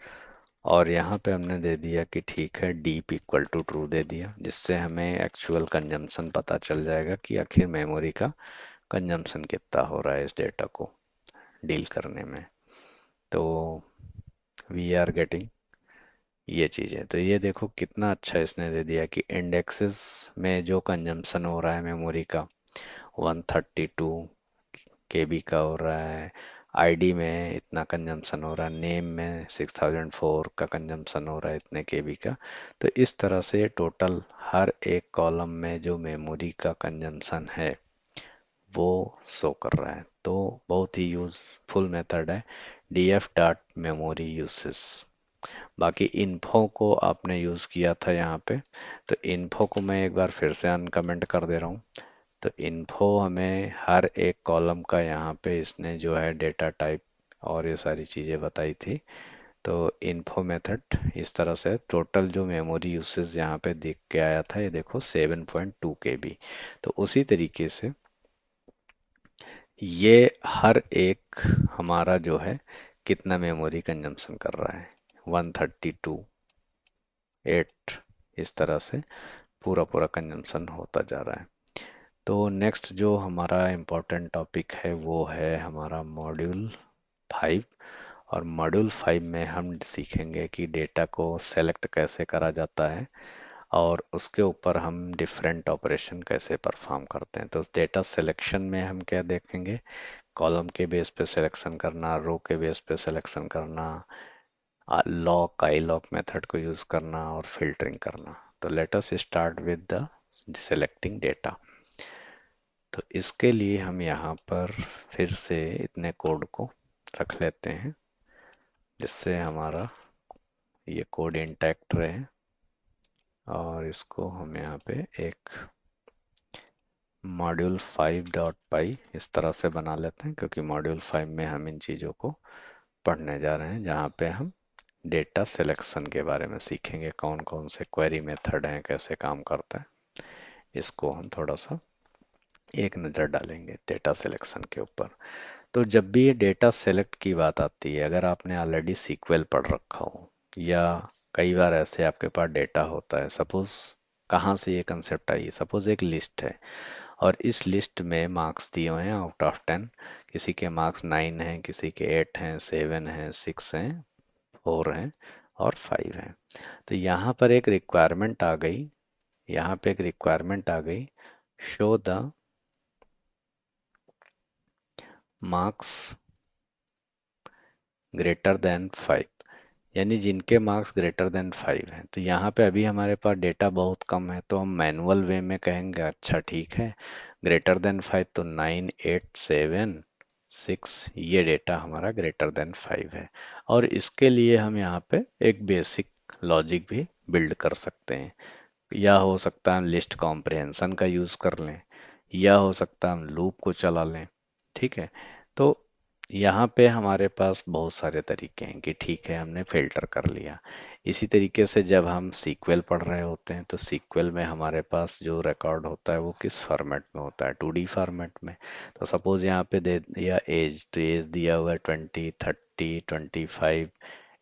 और यहाँ पे हमने दे दिया कि ठीक है deep equal to true they दिया, जिससे हमें एक्चुअल कंजम्पशन पता चल जाएगा कि आखिर मेमोरी का कंजम्पशन कितना हो रहा है इस डेटा को डील करने में। तो वी आर गेटिंग ये चीज़ है। तो ये देखो कितना अच्छा इसने दे दिया कि इंडेक्सेस में जो कंजम्पशन हो रहा है मेमोरी का 132 केबी का हो रहा है, आईडी में इतना कंजम्पशन हो रहा है, नेम में 6004 का कंजम्पशन हो रहा है इतने केबी का। तो इस तरह से टोटल हर एक कॉलम में जो मेमोरी का कंजम्पशन है वो शो कर रहा है। तो बहुत ही यूजफुल मेथड है D F dot memory uses. बाकी इन्फो को आपने यूज़ किया था यहाँ पे, तो इन्फो को मैं एक बार फिर से अनकमेंट कर दे रहा हूँ। तो इन्फो हमें हर एक कॉलम का यहाँ पे इसने जो है डेटा टाइप और ये सारी चीज़ें बताई थी। तो इन्फो मेथड इस तरह से टोटल जो मेमोरी यूसेज यहाँ पे दिख के आया था, ये देखो 7.2 केबी। तो उसी तरीके से ये हर एक हमारा जो है कितना मेमोरी कंजम्पशन कर रहा है 132 8, इस तरह से पूरा पूरा कंजम्पशन होता जा रहा है। तो नेक्स्ट जो हमारा इम्पोर्टेंट टॉपिक है वो है हमारा मॉड्यूल 5। और मॉड्यूल 5 में हम सीखेंगे कि डेटा को सेलेक्ट कैसे करा जाता है और उसके ऊपर हम डिफरेंट ऑपरेशन कैसे परफॉर्म करते हैं। तो डेटा सिलेक्शन में हम क्या देखेंगे, कॉलम के बेस पे सिलेक्शन करना, रो के बेस पे सिलेक्शन करना, लॉक आई लॉक मेथड को यूज करना और फिल्टरिंग करना। तो let us start with the selecting data. तो इसके लिए हम यहाँ पर फिर से इतने कोड को रख लेते हैं जिससे हमारा ये कोड इंटैक्ट रहे, और इसको हम यहाँ पे एक मॉड्यूल 5 डॉट पाई इस तरह से बना लेते हैं, क्योंकि मॉड्यूल 5 में हम इन चीज़ों को पढ़ने जा रहे हैं, जहाँ पे हम डेटा सिलेक्शन के बारे में सीखेंगे, कौन कौन से क्वेरी मेथड हैं, कैसे काम करता है। इसको हम थोड़ा सा एक नज़र डालेंगे डेटा सिलेक्शन के ऊपर। तो जब भी ये डेटा सेलेक्ट की बात आती है, अगर आपने ऑलरेडी सीक्वल पढ़ रखा हो या कई बार ऐसे आपके पास डेटा होता है, सपोज कहाँ से ये कंसेप्ट आई, सपोज एक लिस्ट है और इस लिस्ट में मार्क्स दिए हुए हैं आउट ऑफ 10, किसी के मार्क्स 9 हैं, किसी के 8 हैं, 7 हैं, 6 हैं, 4 हैं और 5 हैं। तो यहाँ पर एक रिक्वायरमेंट आ गई, यहाँ पे एक रिक्वायरमेंट आ गई, show the marks greater than 5, यानी जिनके मार्क्स ग्रेटर देन 5 हैं। तो यहाँ पे अभी हमारे पास डेटा बहुत कम है, तो हम मैनुअल वे में कहेंगे अच्छा ठीक है, ग्रेटर देन 5 तो 9 8 7 6, ये डेटा हमारा ग्रेटर देन 5 है। और इसके लिए हम यहाँ पे एक बेसिक लॉजिक भी बिल्ड कर सकते हैं, या हो सकता है हम लिस्ट कॉम्प्रिहेंशन का यूज़ कर लें, या हो सकता है हम लूप को चला लें। ठीक है, तो यहाँ पे हमारे पास बहुत सारे तरीके हैं कि ठीक है हमने फिल्टर कर लिया। इसी तरीके से जब हम सीक्वल पढ़ रहे होते हैं तो सीक्वल में हमारे पास जो रिकॉर्ड होता है वो किस फॉर्मेट में होता है, 2D फॉर्मेट में। तो सपोज यहाँ पे दे दिया एज, तो एज दिया हुआ है 20 30 25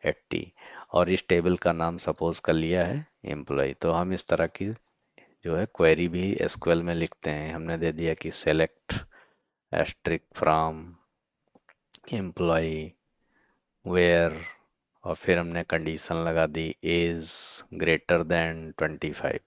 80, और इस टेबल का नाम सपोज कर लिया है एम्प्लॉय। तो हम इस तरह की जो है क्वेरी भी एसक्यूएल में लिखते हैं। हमने दे दिया कि select asterisk from employee where, और फिर हमने कंडीशन लगा दी एज ग्रेटर देन 25।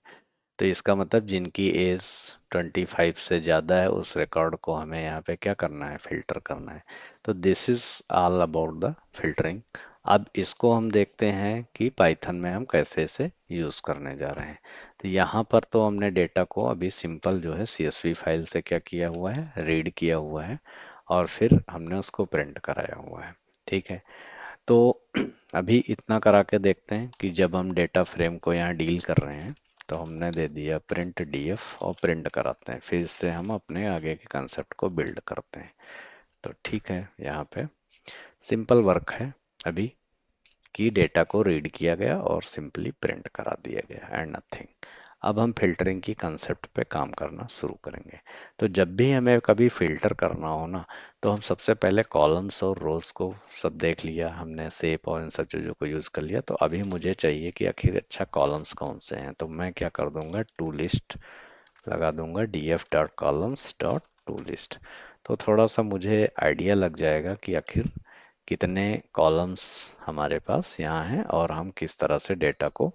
तो इसका मतलब जिनकी एज 25 से ज़्यादा है उस रिकॉर्ड को हमें यहाँ पे क्या करना है, फिल्टर करना है। तो this is all about the filtering. अब इसको हम देखते हैं कि पाइथन में हम कैसे इसे यूज़ करने जा रहे हैं। तो यहाँ पर तो हमने डेटा को अभी सिंपल जो है CSV फाइल से क्या किया हुआ है, रीड किया हुआ है, और फिर हमने उसको प्रिंट कराया हुआ है। ठीक है, तो अभी इतना करा के देखते हैं कि जब हम डेटा फ्रेम को यहाँ डील कर रहे हैं तो हमने दे दिया प्रिंट डीएफ और प्रिंट कराते हैं, फिर इससे हम अपने आगे के कंसेप्ट को बिल्ड करते हैं। तो ठीक है, यहाँ पे सिंपल वर्क है अभी कि डेटा को रीड किया गया और सिंपली प्रिंट करा दिया गया एंड नथिंग। अब हम फिल्टरिंग की कंसेप्ट पे काम करना शुरू करेंगे। तो जब भी हमें कभी फिल्टर करना हो ना, तो हम सबसे पहले कॉलम्स और रोज को सब देख लिया हमने, शेप और इन सब चीज़ों को यूज़ कर लिया। तो अभी मुझे चाहिए कि आखिर अच्छा कॉलम्स कौन से हैं, तो मैं क्या कर दूंगा, टू लिस्ट लगा दूंगा, df dot columns dot to list. तो थोड़ा सा मुझे आइडिया लग जाएगा कि आखिर कितने कॉलम्स हमारे पास यहाँ हैं और हम किस तरह से डेटा को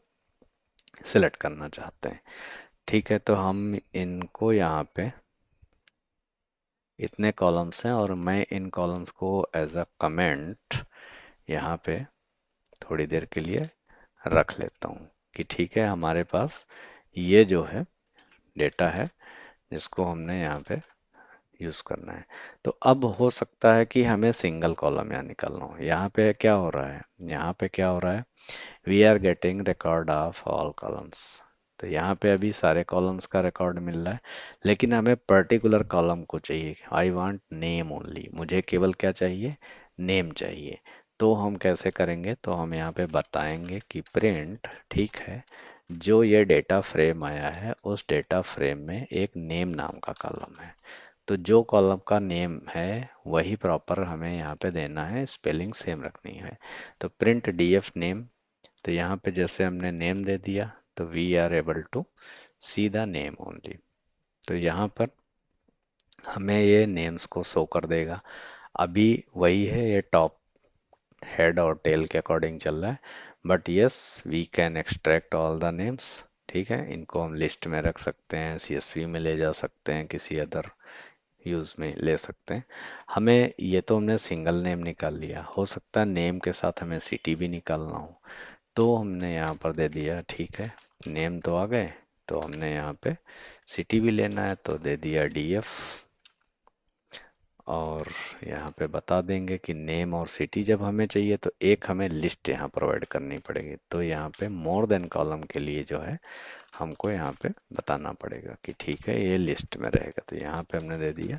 सिलेक्ट करना चाहते हैं। ठीक है, तो हम इनको यहाँ पे इतने कॉलम्स हैं और मैं इन कॉलम्स को एज अ कमेंट यहाँ पे थोड़ी देर के लिए रख लेता हूँ कि ठीक है हमारे पास ये जो है डेटा है जिसको हमने यहाँ पे यूज़ करना है। तो अब हो सकता है कि हमें सिंगल कॉलम यहाँ निकालना हो। यहाँ पे क्या हो रहा है, यहाँ पे क्या हो रहा है, we are getting record of all columns. तो यहाँ पे अभी सारे कॉलम्स का रिकॉर्ड मिल रहा है, लेकिन हमें पर्टिकुलर कॉलम को चाहिए, आई वांट नेम ओनली, मुझे केवल क्या चाहिए, नेम चाहिए। तो हम कैसे करेंगे, तो हम यहाँ पे बताएंगे कि प्रिंट, ठीक है, जो ये डेटा फ्रेम आया है उस डेटा फ्रेम में एक नेम नाम का कॉलम है। तो जो कॉलम का नेम है वही प्रॉपर हमें यहाँ पे देना है, स्पेलिंग सेम रखनी है। तो प्रिंट डीएफ नेम, तो यहाँ पे जैसे हमने नेम दे दिया तो we are able to see the name only. तो यहाँ पर हमें ये नेम्स को शो कर देगा। अभी वही है, ये टॉप हेड और टेल के अकॉर्डिंग चल रहा है, but yes we can extract all the names. ठीक है, इनको हम लिस्ट में रख सकते हैं, CSV में ले जा सकते हैं, किसी अदर यूज़ में ले सकते हैं। हमें ये तो हमने सिंगल नेम निकाल लिया, हो सकता है नेम के साथ हमें सिटी भी निकालना हो, तो हमने यहाँ पर दे दिया ठीक है, नेम तो आ गए, तो हमने यहाँ पे सिटी भी लेना है तो दे दिया DF, और यहाँ पे बता देंगे कि नेम और सिटी जब हमें चाहिए तो एक हमें लिस्ट यहाँ प्रोवाइड करनी पड़ेगी। तो यहाँ पे मोर देन कॉलम के लिए जो है हमको यहाँ पे बताना पड़ेगा कि ठीक है ये लिस्ट में रहेगा। तो यहाँ पे हमने दे दिया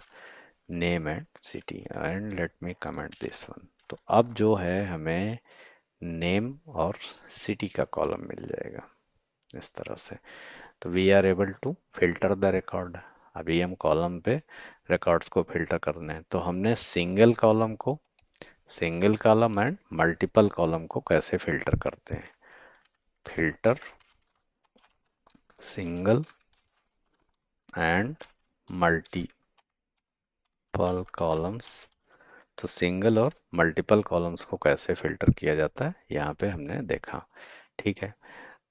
name and city and let me comment this one. तो अब जो है हमें नेम और सिटी का कॉलम मिल जाएगा इस तरह से। तो we are able to filter the record. अभी हम कॉलम पे रिकॉर्ड्स को फिल्टर करने हैं, तो हमने single column and multiple column को कैसे फिल्टर करते हैं, filter single and multiple columns तो सिंगल और मल्टीपल कॉलम्स को कैसे फिल्टर किया जाता है यहाँ पे हमने देखा। ठीक है।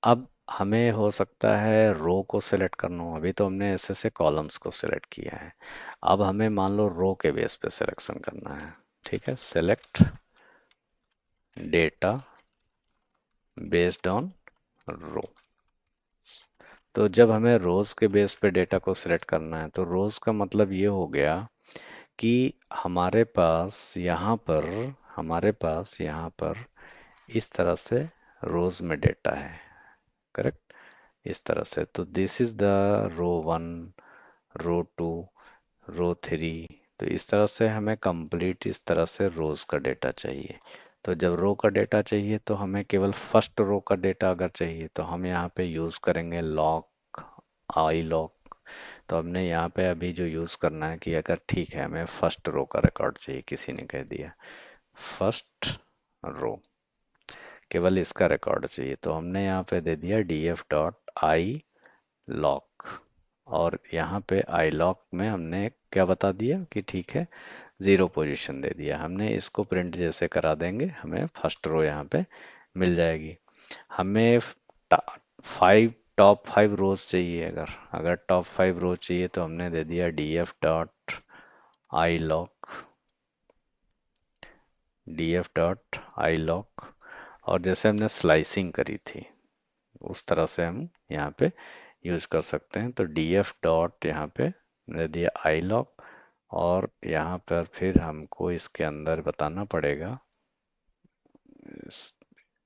अब हमें हो सकता है रो को सिलेक्ट करना हो, अभी तो हमने ऐसे से कॉलम्स को सिलेक्ट किया है। अब हमें मान लो रो के बेस पे सिलेक्शन करना है। ठीक है, सेलेक्ट डेटा बेस्ड ऑन रो। तो जब हमें रोज के बेस पे डेटा को सिलेक्ट करना है तो रोज का मतलब ये हो गया कि हमारे पास यहाँ पर इस तरह से रोज में डेटा है। करेक्ट, इस तरह से। तो this is the row one, row two, row three. तो इस तरह से हमें कंप्लीट इस तरह से रोज का डेटा चाहिए। तो जब रो का डेटा चाहिए तो हमें केवल फर्स्ट रो का डेटा अगर चाहिए तो हम यहाँ पे यूज करेंगे लॉक, आई लॉक। तो हमने यहाँ पे अभी जो यूज करना है कि अगर ठीक है हमें फर्स्ट रो का रिकॉर्ड चाहिए, किसी ने कह दिया फर्स्ट रो, केवल इसका रिकॉर्ड चाहिए, तो हमने यहाँ पे दे दिया df डॉट आई लॉक। और यहाँ पे आई लॉक में हमने क्या बता दिया कि ठीक है जीरो पोजीशन दे दिया। हमने इसको प्रिंट जैसे करा देंगे, हमें फर्स्ट रो यहाँ पे मिल जाएगी। हमें फाइव टॉप फाइव रोज चाहिए, अगर अगर टॉप फाइव रोज चाहिए तो हमने दे दिया df डॉट आई लॉक, df डॉट आई लॉक। और जैसे हमने स्लाइसिंग करी थी उस तरह से हम यहाँ पे यूज कर सकते हैं। तो df डॉट यहाँ पे दे दिया आई लॉक। और यहाँ पर फिर हमको इसके अंदर बताना पड़ेगा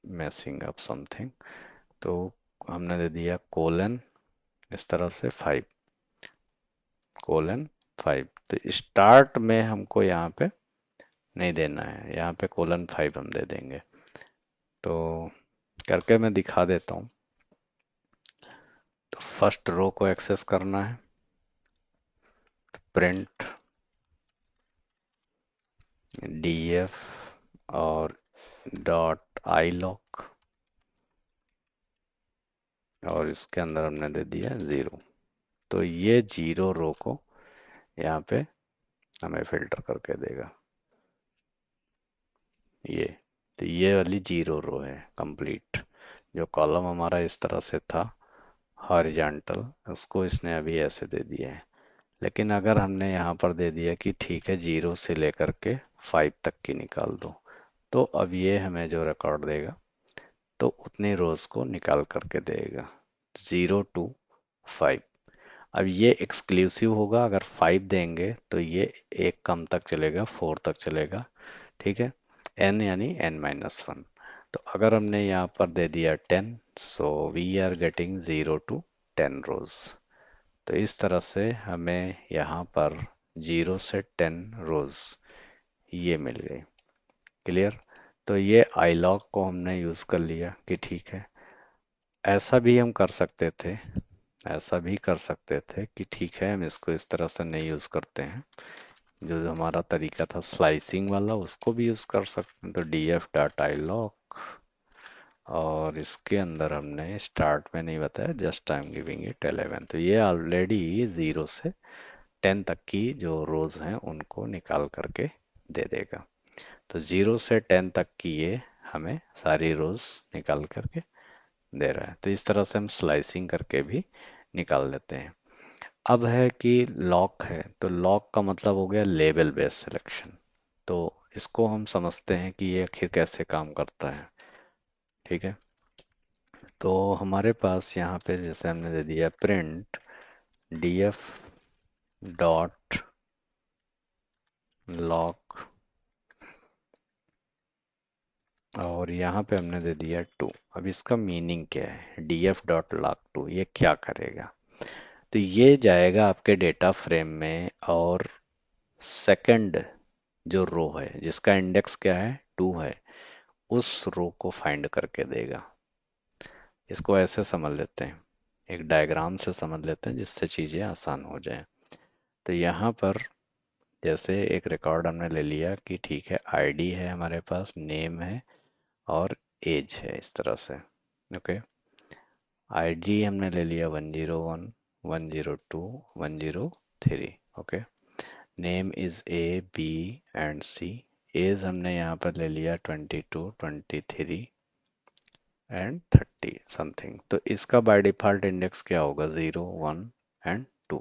मैसिंग अप समथिंग। तो हमने दे दिया कोलन, इस तरह से फाइव, कोलन फाइव। तो स्टार्ट में हमको यहाँ पे नहीं देना है, यहाँ पे कोलन फाइव हम दे देंगे। तो करके मैं दिखा देता हूँ। तो फर्स्ट रो को एक्सेस करना है, प्रिंट df और डॉट आई लॉक, और इसके अंदर हमने दे दिया जीरो। तो ये जीरो रो को यहाँ पे हमें फिल्टर करके देगा ये। तो ये वाली जीरो रो है कंप्लीट। जो कॉलम हमारा इस तरह से था हॉरिजॉन्टल, उसको इसने अभी ऐसे दे दिया है। लेकिन अगर हमने यहाँ पर दे दिया कि ठीक है जीरो से लेकर के फाइव तक की निकाल दो, तो अब ये हमें जो रिकॉर्ड देगा तो उतनी रोज को निकाल करके देगा, जीरो टू फाइव। अब ये एक्सक्लूसिव होगा, अगर फाइव देंगे तो ये एक कम तक चलेगा, फोर तक चलेगा। ठीक है, एन यानी एन माइनस वन। तो अगर हमने यहाँ पर दे दिया ten, so we are getting zero to ten rows. तो इस तरह से हमें यहाँ पर जीरो से टेन रोज ये मिल गई। क्लियर। तो ये आई लॉग को हमने यूज कर लिया कि ठीक है। ऐसा भी हम कर सकते थे, ऐसा भी कर सकते थे कि ठीक है हम इसको इस तरह से नहीं यूज करते हैं, जो हमारा तरीका था स्लाइसिंग वाला उसको भी यूज कर सकते हैं। तो df डॉट आई लॉक, और इसके अंदर हमने स्टार्ट में नहीं बताया, just I am giving it 11। तो ये ऑलरेडी जीरो से टेन तक की जो रोज हैं उनको निकाल करके दे देगा। तो जीरो से टेन तक की ये हमें सारी रोज निकाल करके दे रहा है। तो इस तरह से हम स्लाइसिंग करके भी निकाल लेते हैं। अब है कि लॉक है, तो लॉक का मतलब हो गया लेबल बेस्ड सिलेक्शन। तो इसको हम समझते हैं कि ये आखिर कैसे काम करता है। ठीक है, तो हमारे पास यहाँ पे जैसे हमने दे दिया प्रिंट df डॉट लॉक, और यहाँ पे हमने दे दिया टू। अब इसका मीनिंग क्या है, df डॉट लॉक टू ये क्या करेगा? तो ये जाएगा आपके डेटा फ्रेम में और सेकंड जो रो है जिसका इंडेक्स क्या है टू है, उस रो को फाइंड करके देगा। इसको ऐसे समझ लेते हैं, एक डायग्राम से समझ लेते हैं जिससे चीज़ें आसान हो जाए। तो यहाँ पर जैसे एक रिकॉर्ड हमने ले लिया कि ठीक है आईडी है हमारे पास, नेम है और एज है, इस तरह से। ओके, आईडी हमने ले लिया 101, 102, 103। Okay, name is A B and C, age हमने यहाँ पर ले लिया 22, 23 एंड 30 समथिंग। तो इसका बाय डिफॉल्ट इंडेक्स क्या होगा? 0, 1 एंड 2।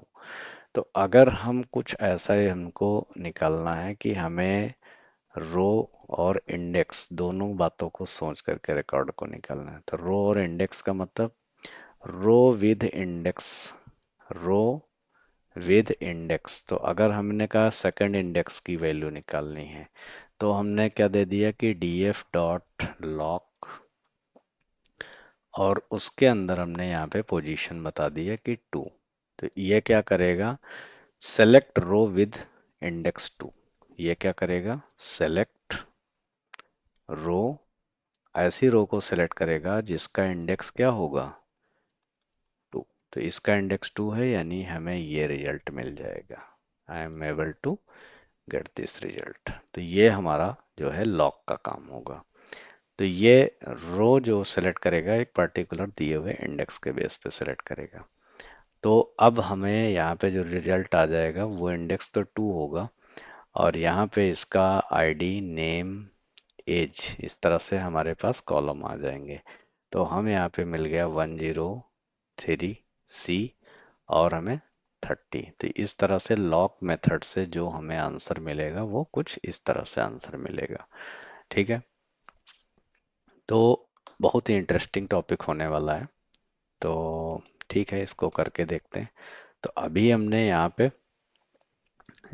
तो अगर हम कुछ ऐसा ही हमको निकालना है कि हमें रो और इंडेक्स दोनों बातों को सोच करके रिकॉर्ड को निकालना है, तो रो और इंडेक्स का मतलब row with index, row with index. तो अगर हमने कहा सेकंड इंडेक्स की वैल्यू निकालनी है, तो हमने क्या दे दिया कि df डॉट लॉक, और उसके अंदर हमने यहाँ पे पोजीशन बता दी है कि 2। तो ये क्या करेगा? Select row with index 2। ये क्या करेगा? सेलेक्ट रो, ऐसी रो को सिलेक्ट करेगा जिसका इंडेक्स क्या होगा? 2। तो इसका इंडेक्स 2 है, यानी हमें ये रिजल्ट मिल जाएगा। I am able to get this result. तो ये हमारा जो है लॉक का काम होगा। तो ये रो जो सेलेक्ट करेगा एक पर्टिकुलर दिए हुए इंडेक्स के बेस पे सेलेक्ट करेगा। तो अब हमें यहाँ पे जो रिजल्ट आ जाएगा वो इंडेक्स तो 2 होगा, और यहाँ पे इसका आईडी, नेम, एज, इस तरह से हमारे पास कॉलम आ जाएंगे। तो हम यहाँ पे मिल गया 103 सी, और हमें 30। तो इस तरह से लॉक मेथड से जो हमें आंसर मिलेगा वो कुछ इस तरह से आंसर मिलेगा। ठीक है, तो बहुत ही इंटरेस्टिंग टॉपिक होने वाला है। तो ठीक है, इसको करके देखते हैं। तो अभी हमने यहाँ पे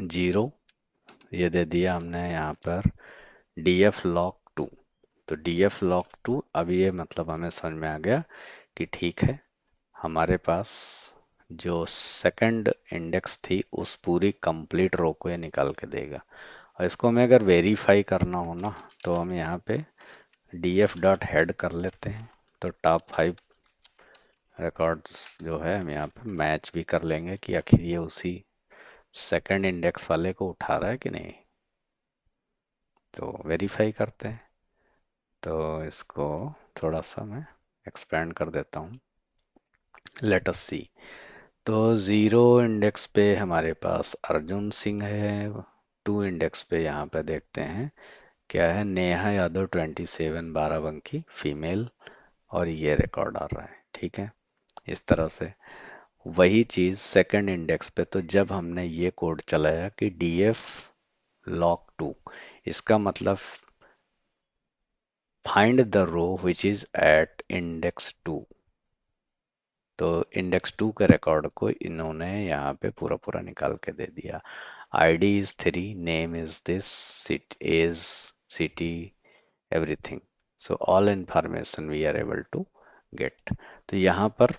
0 ये दे दिया हमने यहाँ पर df log 2। तो df log 2, अब ये मतलब हमें समझ में आ गया कि ठीक है, हमारे पास जो सेकंड इंडेक्स थी उस पूरी कंप्लीट रो को ये निकाल के देगा। और इसको हमें अगर वेरीफाई करना हो ना, तो हम यहाँ पे df डॉट हेड कर लेते हैं। तो टॉप 5 रिकॉर्ड्स जो है हम यहाँ पे मैच भी कर लेंगे कि आखिर ये उसी सेकंड इंडेक्स वाले को उठा रहा है कि नहीं। तो वेरीफाई करते हैं। तो इसको थोड़ा सा मैं एक्सपेंड कर देता हूँ। लेट अस सी। तो 0 इंडेक्स पे हमारे पास अर्जुन सिंह है। 2 इंडेक्स पे यहाँ पे देखते हैं क्या है, नेहा यादव 27 बाराबंकी फीमेल, और ये रिकॉर्ड आ रहा है। ठीक है, इस तरह से वही चीज सेकंड इंडेक्स पे। तो जब हमने ये कोड चलाया कि df log 2, इसका मतलब find the row which is at index 2। तो इंडेक्स 2 के रिकॉर्ड को इन्होंने यहाँ पे पूरा पूरा निकाल के दे दिया। ID is 3, name is this, city is, city, everything. So all information we are able to get. तो यहाँ पर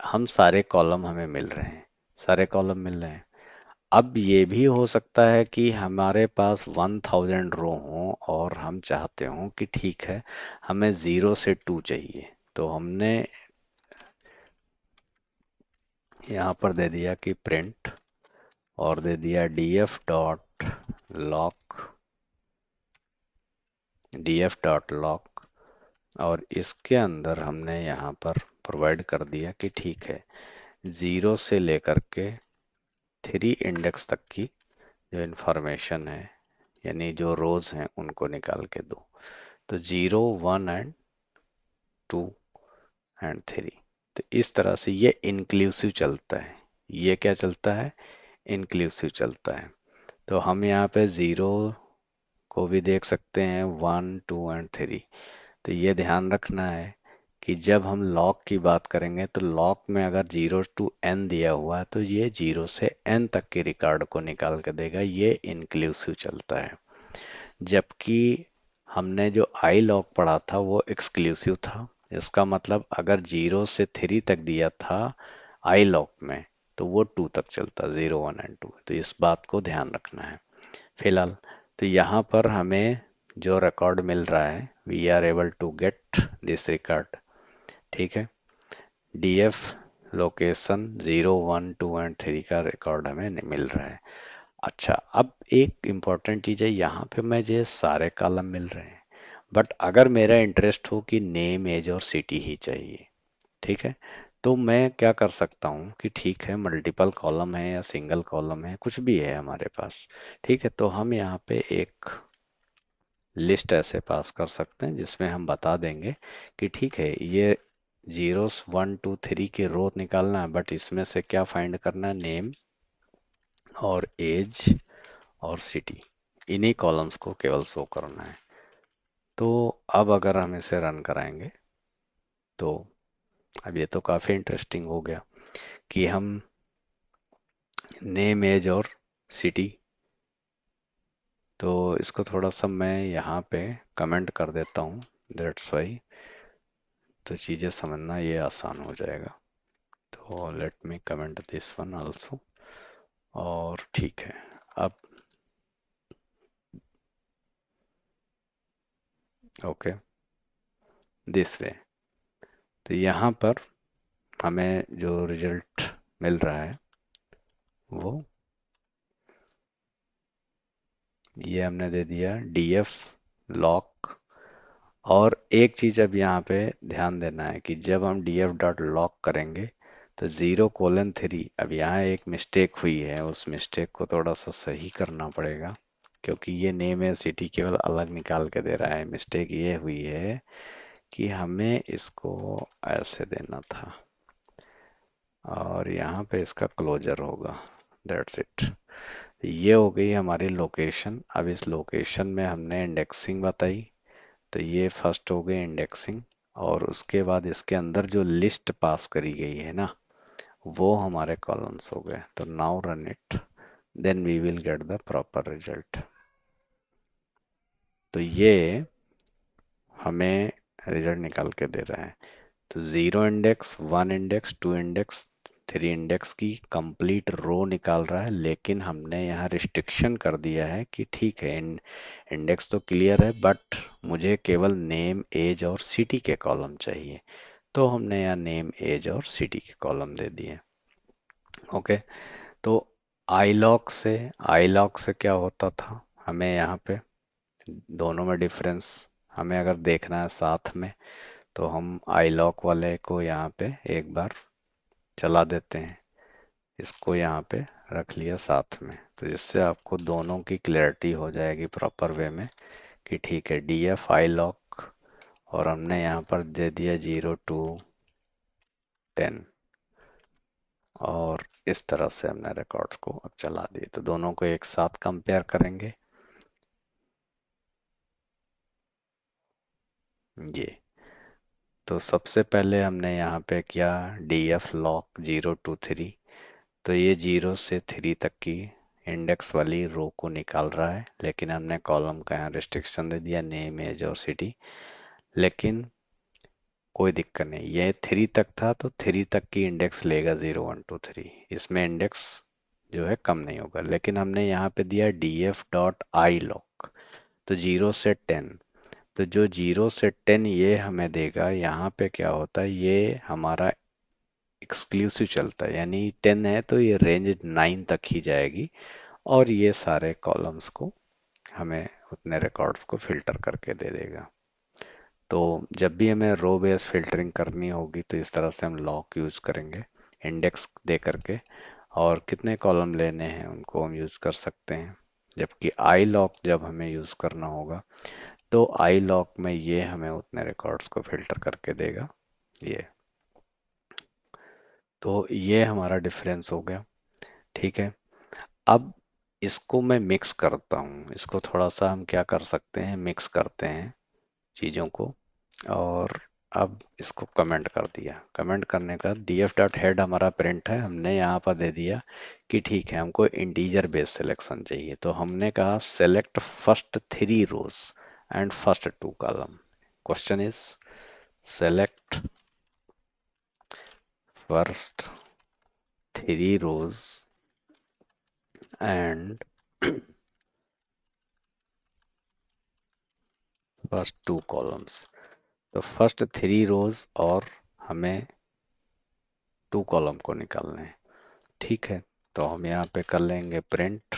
हम सारे कॉलम हमें मिल रहे हैं, सारे कॉलम मिल रहे हैं। अब ये भी हो सकता है कि हमारे पास 1000 रो हों और हम चाहते हों कि ठीक है, हमें 0 से 2 चाहिए। तो हमने यहाँ पर दे दिया कि प्रिंट, और दे दिया df dot lock, df dot lock, और इसके अंदर हमने यहाँ पर प्रोवाइड कर दिया कि ठीक है, 0 से लेकर के 3 इंडेक्स तक की जो इंफॉर्मेशन है, यानी जो रोज हैं उनको निकाल के दो। तो 0, 1 एंड 2 एंड 3। तो इस तरह से ये इंक्लूसिव चलता है। ये क्या चलता है? इंक्लूसिव चलता है। तो हम यहाँ पे 0 को भी देख सकते हैं, 1, 2 एंड 3। तो ये ध्यान रखना है कि जब हम लॉग की बात करेंगे तो लॉग में अगर 0 टू n दिया हुआ है तो ये 0 से n तक के रिकॉर्ड को निकाल के देगा। ये इंक्लूसिव चलता है। जबकि हमने जो आई लॉग पढ़ा था वो एक्सक्लूसिव था। इसका मतलब अगर 0 से 3 तक दिया था आई लॉग में, तो वो 2 तक चलता, 0, 1 एंड 2। तो इस बात को ध्यान रखना है फिलहाल। तो यहाँ पर हमें जो रिकॉर्ड मिल रहा है, we are able to get this record. ठीक है, df लोकेशन 0, 1, 2 एंड 3 का रिकॉर्ड हमें मिल रहा है। अच्छा, अब एक इम्पॉर्टेंट चीज़ है, यहाँ पे मुझे सारे कॉलम मिल रहे हैं, बट अगर मेरा इंटरेस्ट हो कि नेम, एज और सिटी ही चाहिए, ठीक है, तो मैं क्या कर सकता हूँ कि ठीक है, मल्टीपल कॉलम है या सिंगल कॉलम है, कुछ भी है हमारे पास। ठीक है, तो हम यहाँ पे एक लिस्ट ऐसे पास कर सकते हैं जिसमें हम बता देंगे कि ठीक है, ये जीरोस 1 2 3 के रो निकालना है, बट इसमें से क्या फाइंड करना है, नेम और एज और सिटी, इन्हीं कॉलम्स को केवल शो करना है। तो अब अगर हम इसे रन कराएंगे तो अब ये तो काफ़ी इंटरेस्टिंग हो गया कि हम नेम एज और सिटी, तो इसको थोड़ा सा मैं यहाँ पे कमेंट कर देता हूँ, दैट्स वाई, तो चीज़ें समझना ये आसान हो जाएगा। तो let me comment this one also, और ठीक है। अब ओके, दिस वे, तो यहाँ पर हमें जो रिजल्ट मिल रहा है वो ये हमने दे दिया डीएफ लॉक। और एक चीज अब यहाँ पे ध्यान देना है कि जब हम डीएफ डॉट लॉक करेंगे तो 0:3, अब यहाँ एक मिस्टेक हुई है, उस मिस्टेक को थोड़ा सा सही करना पड़ेगा, क्योंकि ये नेम है सिटी केवल अलग निकाल के दे रहा है। मिस्टेक ये हुई है कि हमें इसको ऐसे देना था और यहाँ पे इसका क्लोजर होगा, दैट्स इट। ये हो गई हमारी लोकेशन। अब इस लोकेशन में हमने इंडेक्सिंग बताई, तो ये फर्स्ट हो गई इंडेक्सिंग, और उसके बाद इसके अंदर जो लिस्ट पास करी गई है ना, वो हमारे कॉलम्स हो गए। तो now run it, then we will get the proper result. तो ये हमें रिजल्ट निकाल के दे रहा है। तो 0 इंडेक्स, 1 इंडेक्स, 2 इंडेक्स, 3 इंडेक्स की कंप्लीट रो निकाल रहा है, लेकिन हमने यहाँ रिस्ट्रिक्शन कर दिया है कि ठीक है, इंडेक्स तो क्लियर है, बट मुझे केवल नेम एज और सिटी के कॉलम चाहिए। तो हमने यहाँ नेम एज और सिटी के कॉलम दे दिए। ओके, तो आई लॉक से क्या होता था, हमें यहाँ पे दोनों में डिफरेंस हमें अगर देखना है साथ में, तो हम आई लॉक वाले को यहाँ पे एक बार चला देते हैं, इसको यहाँ पे रख लिया साथ में, तो जिससे आपको दोनों की क्लैरिटी हो जाएगी प्रॉपर वे में कि ठीक है, डी एफ आई लॉक, और हमने यहाँ पर दे दिया 0 to 10, और इस तरह से हमने रिकॉर्ड्स को अब चला दिए। तो दोनों को एक साथ कंपेयर करेंगे, ये तो सबसे पहले हमने यहाँ पे किया डी एफ लॉक 0 to 3, तो ये 0 से 3 तक की इंडेक्स वाली रो को निकाल रहा है, लेकिन हमने कॉलम का यहाँ रिस्ट्रिक्शन दे दिया, नेम एज और सिटी। लेकिन कोई दिक्कत नहीं, ये 3 तक था तो 3 तक की इंडेक्स लेगा, 0 1 2 3, इसमें इंडेक्स जो है कम नहीं होगा। लेकिन हमने यहाँ पे दिया D F dot I lock, तो 0 से 10, तो जो 0 से 10 ये हमें देगा, यहाँ पे क्या होता है, ये हमारा एक्सक्लूसिव चलता है, यानी 10 है तो ये रेंज 9 तक ही जाएगी, और ये सारे कॉलम्स को हमें उतने रिकॉर्ड्स को फिल्टर करके दे देगा। तो जब भी हमें रो बेस फिल्टरिंग करनी होगी तो इस तरह से हम लॉक यूज करेंगे, इंडेक्स दे करके, और कितने कॉलम लेने हैं उनको हम यूज कर सकते हैं। जबकि आई लॉक जब हमें यूज करना होगा, तो आई लॉक में ये हमें उतने रिकॉर्ड्स को फिल्टर करके देगा, ये। तो ये हमारा डिफरेंस हो गया, ठीक है। अब इसको मैं मिक्स करता हूँ, इसको थोड़ा सा हम क्या कर सकते हैं, मिक्स करते हैं चीज़ों को। और अब इसको कमेंट कर दिया, कमेंट करने का df डॉट हेड हमारा प्रिंट है, हमने यहाँ पर दे दिया कि ठीक है, हमको इंटीजर बेस सिलेक्शन चाहिए, तो हमने कहा select first 3 rows and first 2 column. Question is select first 3 rows and first 2 columns. तो फर्स्ट 3 रोज और हमें 2 कॉलम को निकालने हैं, ठीक है। तो हम यहाँ पे कर लेंगे प्रिंट,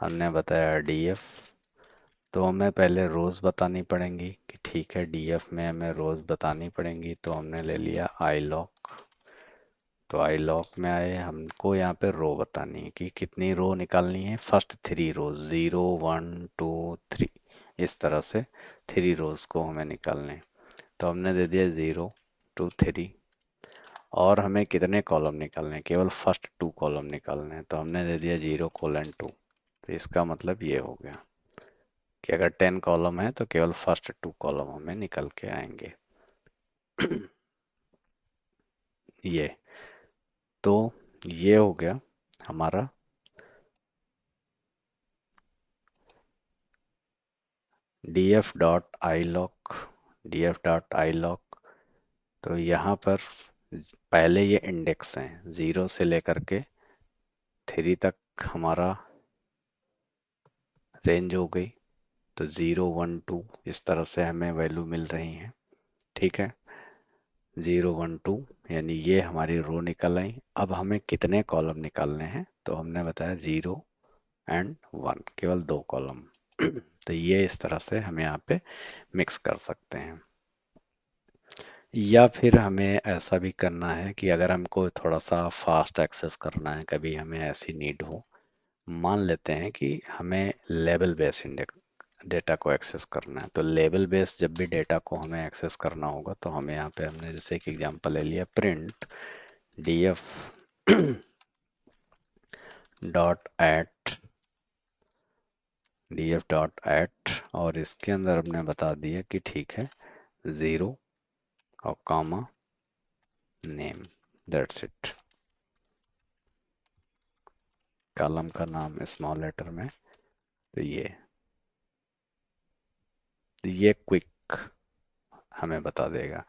हमने बताया डीएफ, तो हमें पहले रोज बतानी पड़ेंगी कि ठीक है, डीएफ में हमें रोज बतानी पड़ेंगी, तो हमने ले लिया आई लॉक। तो आई लॉक में आए, हमको यहाँ पे रो बतानी है कि कितनी रो निकालनी है, फर्स्ट 3 रोज, 0 1 2 3, इस तरह से 3 रोज को हमें निकालने। तो हमने दे दिया 0 2 3, और हमें कितने कॉलम निकालने हैं, केवल फर्स्ट 2 कॉलम निकालने हैं। तो हमने दे दिया 0:2। तो इसका मतलब ये हो गया कि अगर 10 कॉलम है तो केवल फर्स्ट 2 कॉलम हमें निकल के आएंगे। ये तो ये हो गया हमारा df.ilog। तो यहाँ पर पहले ये इंडेक्स हैं, 0 से लेकर के 3 तक हमारा रेंज हो गई। तो 0 1 2 इस तरह से हमें वैल्यू मिल रही हैं। ठीक है, 0 1 2 यानी ये हमारी रो निकल आई। अब हमें कितने कॉलम निकालने हैं, तो हमने बताया 0 और 1, केवल 2 कॉलम। तो ये इस तरह से हम यहाँ पे मिक्स कर सकते हैं। या फिर हमें ऐसा भी करना है कि अगर हमको थोड़ा सा फास्ट एक्सेस करना है, कभी हमें ऐसी नीड हो, मान लेते हैं कि हमें लेवल बेस इंडेक्स डेटा को एक्सेस करना है। तो लेवल बेस जब भी डेटा को हमें एक्सेस करना होगा, तो हमें यहाँ पे हमने जैसे एक एग्जांपल ले लिया, print df dot eight df.at, और इसके अंदर हमने बता दिया कि ठीक है 0 और comma name, that's it. Column का नाम स्मॉल लेटर में। तो ये क्विक हमें बता देगा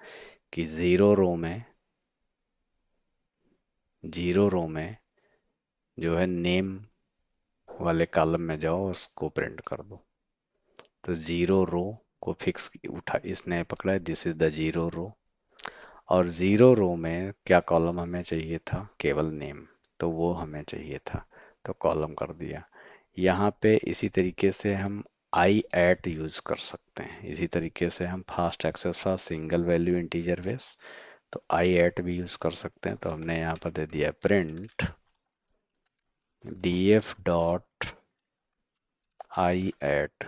कि जीरो रो में जो है नेम वाले कॉलम में जाओ, उसको प्रिंट कर दो। तो 0 रो को फिक्स उठा इसने पकड़ा है, दिस इज द 0 रो। और 0 रो में क्या कॉलम हमें चाहिए था, केवल नेम, तो वो हमें चाहिए था, तो कॉलम कर दिया। यहाँ पे इसी तरीके से हम आई एट यूज कर सकते हैं। इसी तरीके से हम fast access for single value integer base, तो आई एट भी यूज कर सकते हैं। तो हमने यहाँ पर दे दिया print df dot I at,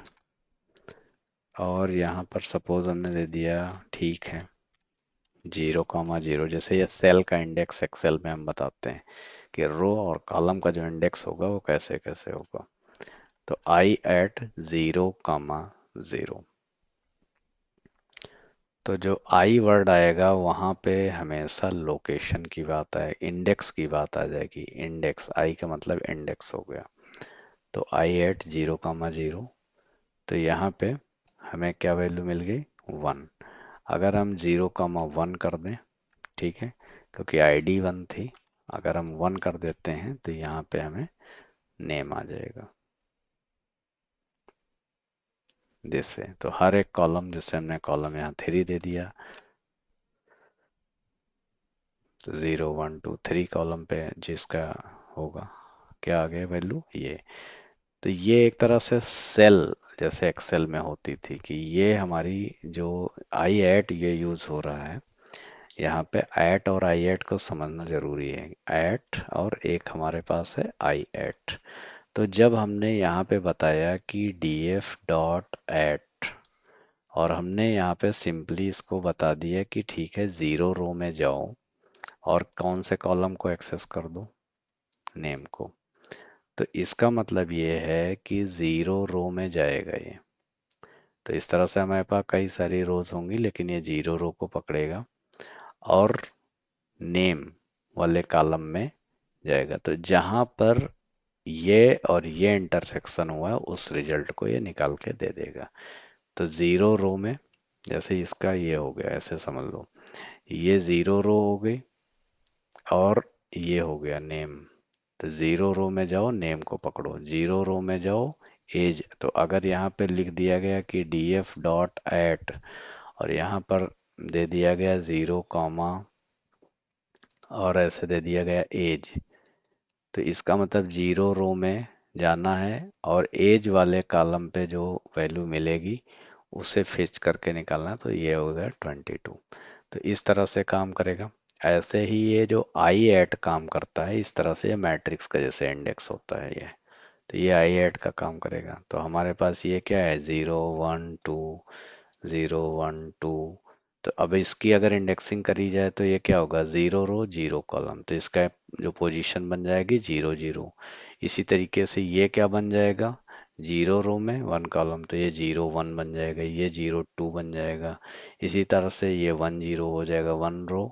और यहाँ पर सपोज हमने दे दिया, ठीक है 0,0, जैसे ये सेल का इंडेक्स एक्सेल में हम बताते हैं कि रो और कॉलम का जो इंडेक्स होगा वो कैसे कैसे होगा। तो आई एट 0,0। तो जो आई वर्ड आएगा वहाँ पे हमेशा लोकेशन की बात आए, इंडेक्स की बात आ जाएगी। इंडेक्स, आई का मतलब इंडेक्स हो गया। तो आई एट 0,0। तो यहाँ पे हमें क्या वैल्यू मिल गई, 1। अगर हम 0,1 कर दें, ठीक है, क्योंकि आईडी 1 थी, अगर हम 1 कर देते हैं तो यहाँ पे हमें नेम आ जाएगा दिस वे। तो हर एक कॉलम, जैसे हमने कॉलम यहाँ 3 दे दिया, तो 0 1 2 3 कॉलम पे जिसका होगा, क्या आ गया वैल्यू, ये। तो ये एक तरह से सेल जैसे एक्सेल में होती थी कि ये हमारी जो आई एट ये यूज हो रहा है। यहाँ पे ऐट और आई एट को समझना जरूरी है। ऐट और एक हमारे पास है आई एट। तो जब हमने यहाँ पे बताया कि df डॉट एट, और हमने यहाँ पे सिंपली इसको बता दिया कि ठीक है 0 रो में जाओ और कौन से कॉलम को एक्सेस कर दो, नेम को। तो इसका मतलब ये है कि 0 रो में जाएगा ये। तो इस तरह से हमारे पास कई सारी रोज होंगी, लेकिन ये 0 रो को पकड़ेगा और नेम वाले कॉलम में जाएगा। तो जहां पर ये और ये इंटरसेक्शन हुआ है, उस रिजल्ट को ये निकाल के दे देगा। तो 0 रो में जैसे इसका ये हो गया, ऐसे समझ लो ये 0 रो हो गई और ये हो गया नेम। तो 0 रो में जाओ, नेम को पकड़ो, 0 रो में जाओ एज। तो अगर यहाँ पे लिख दिया गया कि df डॉट एट, और यहाँ पर दे दिया गया 0, और ऐसे दे दिया गया एज, तो इसका मतलब 0 रो में जाना है और एज वाले कॉलम पे जो वैल्यू मिलेगी उसे फिच करके निकालना। तो ये हो गया 22। तो इस तरह से काम करेगा। ऐसे ही ये जो आई एट काम करता है, इस तरह से ये मैट्रिक्स का जैसे इंडेक्स होता है ये। तो ये आई ऐड का काम करेगा। तो हमारे पास ये क्या है, 0 1 2, 0 1 2। तो अब इसकी अगर इंडेक्सिंग करी जाए तो ये क्या होगा, 0 रो 0 कॉलम, तो इसका जो पोजीशन बन जाएगी 0 0। इसी तरीके से ये क्या बन जाएगा, 0 रो में 1 कॉलम, तो ये 0 1 बन जाएगा, ये 0 2 बन जाएगा। इसी तरह से ये 1 0 हो जाएगा 1 रो,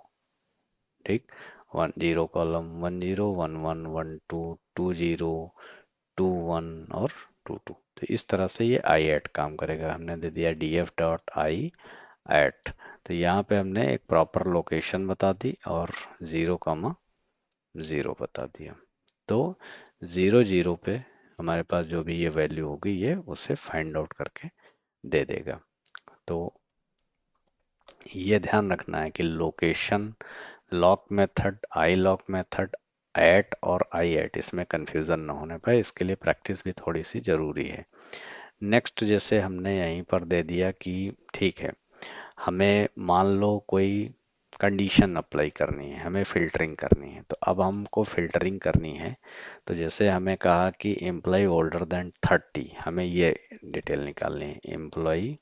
ठीक। 1 0 कॉलम 1 0 1 1 1 2 2 0 और 2 2। तो इस तरह से ये आई एट काम करेगा। हमने दे दिया df.i@। तो यहाँ पे हमने एक प्रॉपर लोकेशन बता दी और 0 0 बता दिया। तो 0 0 पे हमारे पास जो भी ये वैल्यू होगी ये उसे फाइंड आउट करके दे देगा। तो ये ध्यान रखना है कि लोकेशन लॉक मेथड, आई लॉक मेथड, एट और आई एट, इसमें कंफ्यूजन ना होने पाए, इसके लिए प्रैक्टिस भी थोड़ी सी जरूरी है। नेक्स्ट, जैसे हमने यहीं पर दे दिया कि ठीक है, हमें मान लो कोई कंडीशन अप्लाई करनी है, हमें फिल्टरिंग करनी है। तो अब हमको फिल्टरिंग करनी है, तो जैसे हमें कहा कि एम्प्लॉय ओल्डर देन 30, हमें ये डिटेल निकालनी है, एम्प्लॉय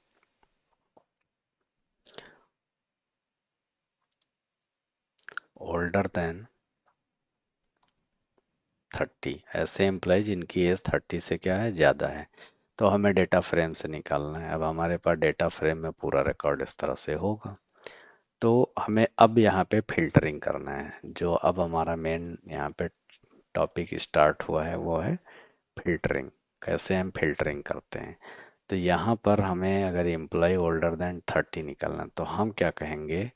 ओल्डर देन 30, ऐसे एम्प्लॉय जिनकी एज 30 से क्या है, ज़्यादा है। तो हमें डेटा फ्रेम से निकालना है। अब हमारे पास डेटा फ्रेम में पूरा रिकॉर्ड इस तरह से होगा। तो हमें अब यहाँ पे फिल्टरिंग करना है। जो अब हमारा मेन यहाँ पे टॉपिक स्टार्ट हुआ है वो है फिल्टरिंग। कैसे हम फिल्टरिंग करते हैं, तो यहाँ पर हमें अगर एम्प्लॉय ओल्डर देन 30 निकालना, तो हम क्या कहेंगे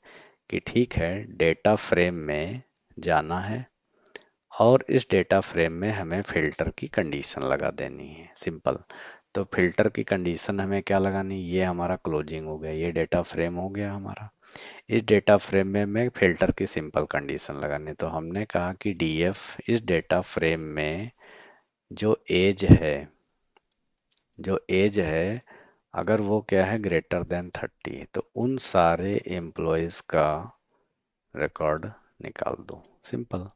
कि ठीक है, डेटा फ्रेम में जाना है और इस डेटा फ्रेम में हमें फिल्टर की कंडीशन लगा देनी है, सिंपल। तो फिल्टर की कंडीशन हमें क्या लगानी, ये हमारा क्लोजिंग हो गया, ये डेटा फ्रेम हो गया हमारा। इस डेटा फ्रेम में मैं फिल्टर की सिंपल कंडीशन लगानी, तो हमने कहा कि डीएफ इस डेटा फ्रेम में जो एज है, जो एज है, अगर वो क्या है ग्रेटर देन 30, तो उन सारे एम्प्लॉयज का रिकॉर्ड निकाल दो, सिंपल।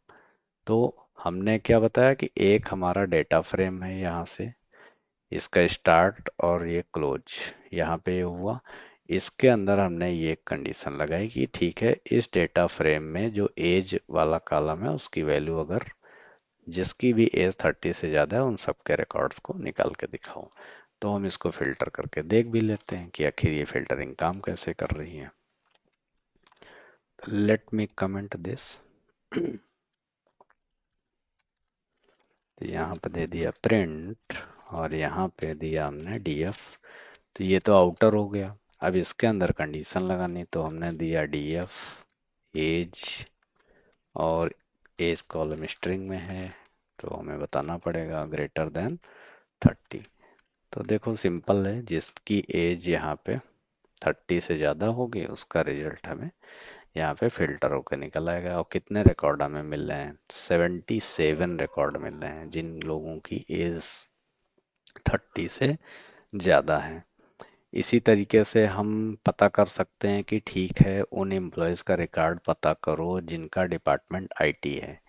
तो हमने क्या बताया कि एक हमारा डेटा फ्रेम है, यहाँ से इसका स्टार्ट और ये क्लोज यहाँ पे हुआ। इसके अंदर हमने ये कंडीशन लगाई कि ठीक है, इस डेटा फ्रेम में जो एज वाला कॉलम है उसकी वैल्यू, अगर जिसकी भी एज 30 से ज़्यादा है उन सब के रिकॉर्ड्स को निकाल के दिखाओ। तो हम इसको फिल्टर करके देख भी लेते हैं कि आखिर ये फिल्टरिंग काम कैसे कर रही है। Let me comment this. तो यहाँ पे दे दिया प्रिंट और यहाँ पे दिया हमने डीएफ। तो ये तो आउटर हो गया। अब इसके अंदर कंडीशन लगानी, तो हमने दिया डीएफ एज, और एज कॉलम स्ट्रिंग में है, तो हमें बताना पड़ेगा ग्रेटर देन 30। तो देखो सिंपल है, जिसकी एज यहाँ पे 30 से ज़्यादा होगी उसका रिजल्ट हमें यहाँ पे फिल्टर होकर निकल आएगा। और कितने रिकॉर्ड हमें मिल रहे हैं, 77 रिकॉर्ड मिल रहे हैं जिन लोगों की एज 30 से ज़्यादा है। इसी तरीके से हम पता कर सकते हैं कि ठीक है, उन एम्प्लॉयज़ का रिकॉर्ड पता करो जिनका डिपार्टमेंट आईटी है।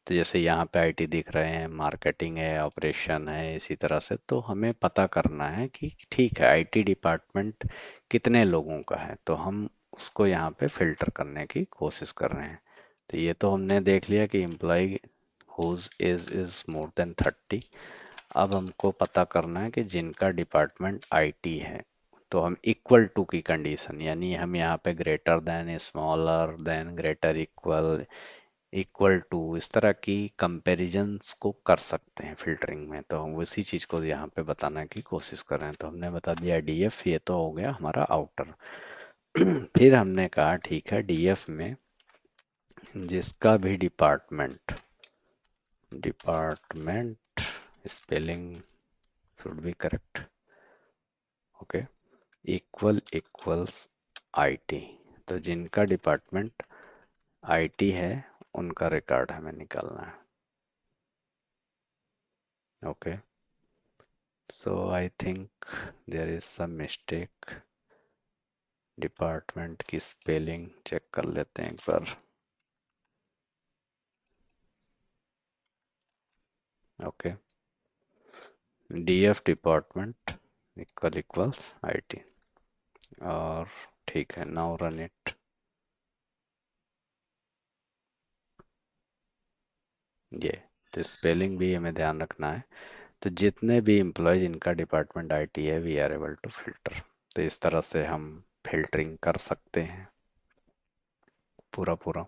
तो जैसे यहाँ पे आईटी दिख रहे हैं, मार्केटिंग है, ऑपरेशन है, इसी तरह से। तो हमें पता करना है कि ठीक है, आईटी डिपार्टमेंट कितने लोगों का है, तो हम उसको यहाँ पे फिल्टर करने की कोशिश कर रहे हैं। तो ये तो हमने देख लिया कि employee whose age is more than 30। अब हमको पता करना है कि जिनका डिपार्टमेंट आईटी है, तो हम इक्वल टू की कंडीशन, यानी हम यहाँ पे greater than, smaller than, greater equal, equal to, इस तरह की कंपैरिजंस को कर सकते हैं फिल्टरिंग में। तो हम उसी चीज़ को यहाँ पे बताने की कोशिश कर रहे हैं। तो हमने बता दिया डीएफ, ये तो हो गया हमारा आउटर। फिर हमने कहा ठीक है, डीएफ में जिसका भी department, department spelling should be correct, okay, equal equals IT. तो जिनका डिपार्टमेंट आईटी है उनका रिकॉर्ड हमें निकालना है, okay. So I think there is some mistake. Department की स्पेलिंग चेक कर लेते हैं एक बार, okay. DF department equals IT। और ठीक है, नाउ रन इट। ये तो स्पेलिंग भी हमें ध्यान रखना है। तो जितने भी एम्प्लॉयज इनका डिपार्टमेंट IT है, we are able to filter. तो इस तरह से हम फिल्टरिंग कर सकते हैं पूरा पूरा।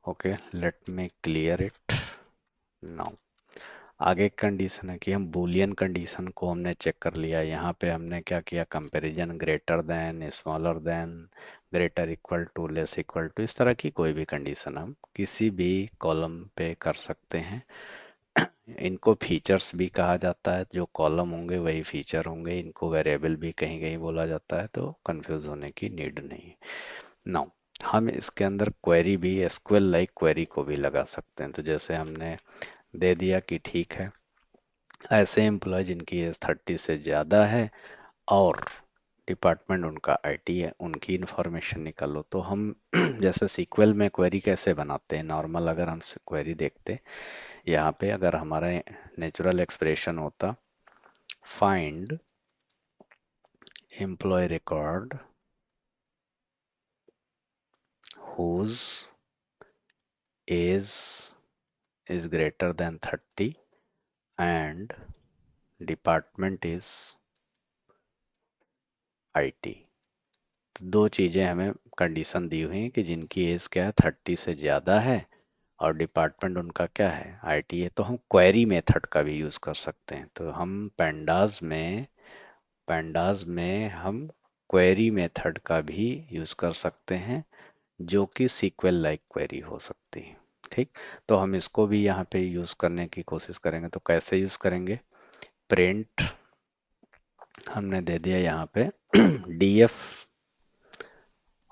Okay, let me clear it now. आगे कंडीशन है कि हम बूलियन कंडीशन को हमने चेक कर लिया। यहाँ पे हमने क्या किया, comparison greater than, smaller than, greater equal to, less equal to, इस तरह की कोई भी कंडीशन हम किसी भी कॉलम पे कर सकते हैं। इनको फीचर्स भी कहा जाता है, जो कॉलम होंगे वही फीचर होंगे। इनको वेरिएबल भी कहीं कहीं बोला जाता है, तो कंफ्यूज होने की नीड नहीं। नाउ हम इसके अंदर क्वेरी भी, एसक्यूएल लाइक क्वेरी को भी लगा सकते हैं। तो जैसे हमने दे दिया कि ठीक है, ऐसे एम्प्लॉय जिनकी एज 30 से ज़्यादा है और डिपार्टमेंट उनका IT है, उनकी इंफॉर्मेशन निकालो। तो हम जैसे सीक्वल में क्वेरी कैसे बनाते हैं, नॉर्मल अगर हम क्वेरी देखते, यहाँ पे अगर हमारा नेचुरल एक्सप्रेशन होता find employ record whose age is greater than 30 and department is IT। तो दो चीज़ें हमें कंडीशन दी हुई हैं कि जिनकी एज क्या है, 30 से ज़्यादा है, और डिपार्टमेंट उनका क्या है, IT है। तो हम क्वेरी मेथड का भी यूज़ कर सकते हैं। तो हम पैंडाज में हम क्वेरी मेथड का भी यूज़ कर सकते हैं, जो कि सीक्वल लाइक क्वेरी हो सकती है। ठीक, तो हम इसको भी यहाँ पे यूज़ करने की कोशिश करेंगे। तो कैसे यूज़ करेंगे, प्रिंट हमने दे दिया यहाँ पे DF,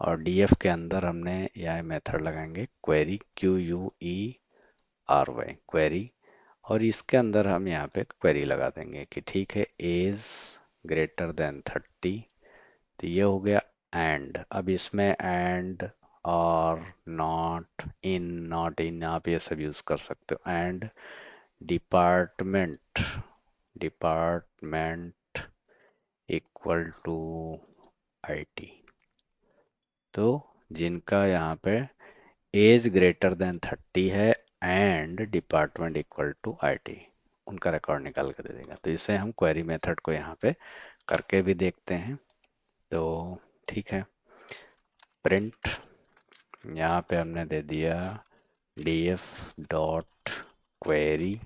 और DF के अंदर हमने यह मेथड लगाएंगे क्वेरी, QUERY क्वेरी। और इसके अंदर हम यहाँ पे क्वेरी लगा देंगे कि ठीक है, एज ग्रेटर देन 30। तो ये हो गया एंड। अब इसमें एंड और नॉट इन आप ये सब यूज कर सकते हो। And department department equal to IT। तो जिनका यहाँ पे एज ग्रेटर देन 30 है and department equal to IT, उनका रिकॉर्ड निकाल के दे देगा। तो इसे हम क्वेरी मेथड को यहाँ पे करके भी देखते हैं। तो ठीक है, प्रिंट यहाँ पे हमने दे दिया DF डॉट क्वेरी,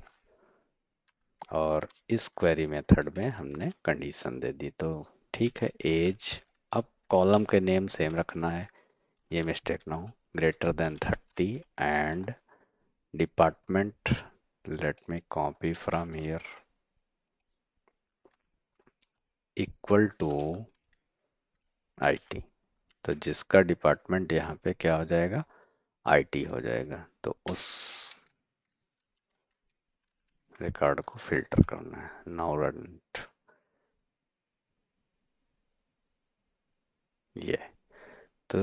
और इस क्वेरी मेथड में हमने कंडीशन दे दी। तो ठीक है, एज, अब कॉलम के नेम सेम रखना है, ये मिस्टेक ना हो, greater than 30 and department, let me copy from here, equal to IT। तो जिसका डिपार्टमेंट यहाँ पे क्या हो जाएगा, IT हो जाएगा। तो उस रिकॉर्ड को फिल्टर करना है। नाउ रन ये। तो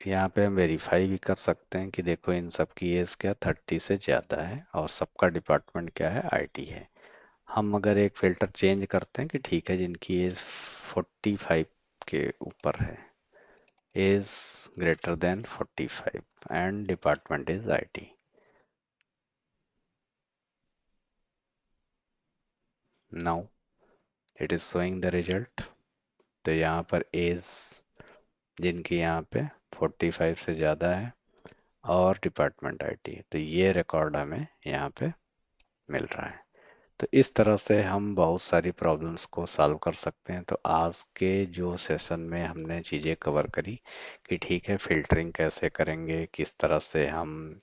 यहाँ पे हम वेरीफाई भी कर सकते हैं कि देखो इन सब की एज क्या 30 से ज़्यादा है और सबका डिपार्टमेंट क्या है, IT है। हम अगर एक फिल्टर चेंज करते हैं कि ठीक है, जिनकी एज 45 के ऊपर है, age greater than 45 and department is IT। Now it is showing the result. तो यहाँ पर एज जिनकी यहाँ पे 45 से ज़्यादा है और डिपार्टमेंट IT है, तो ये रिकॉर्ड हमें यहाँ पे मिल रहा है। तो इस तरह से हम बहुत सारी प्रॉब्लम्स को सॉल्व कर सकते हैं। तो आज के जो सेशन में हमने चीज़ें कवर करी कि ठीक है, फिल्टरिंग कैसे करेंगे, किस तरह से हम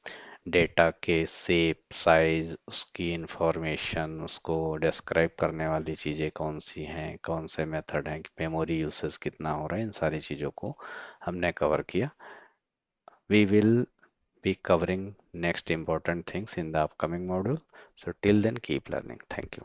डेटा के शेप, साइज, उसकी इंफॉर्मेशन, उसको डिस्क्राइब करने वाली चीज़ें कौन सी हैं, कौन से मेथड हैं, मेमोरी यूसेज कितना हो रहा है, इन सारी चीज़ों को हमने कवर किया। We will be covering next important things in the upcoming module. So till then, keep learning. Thank you.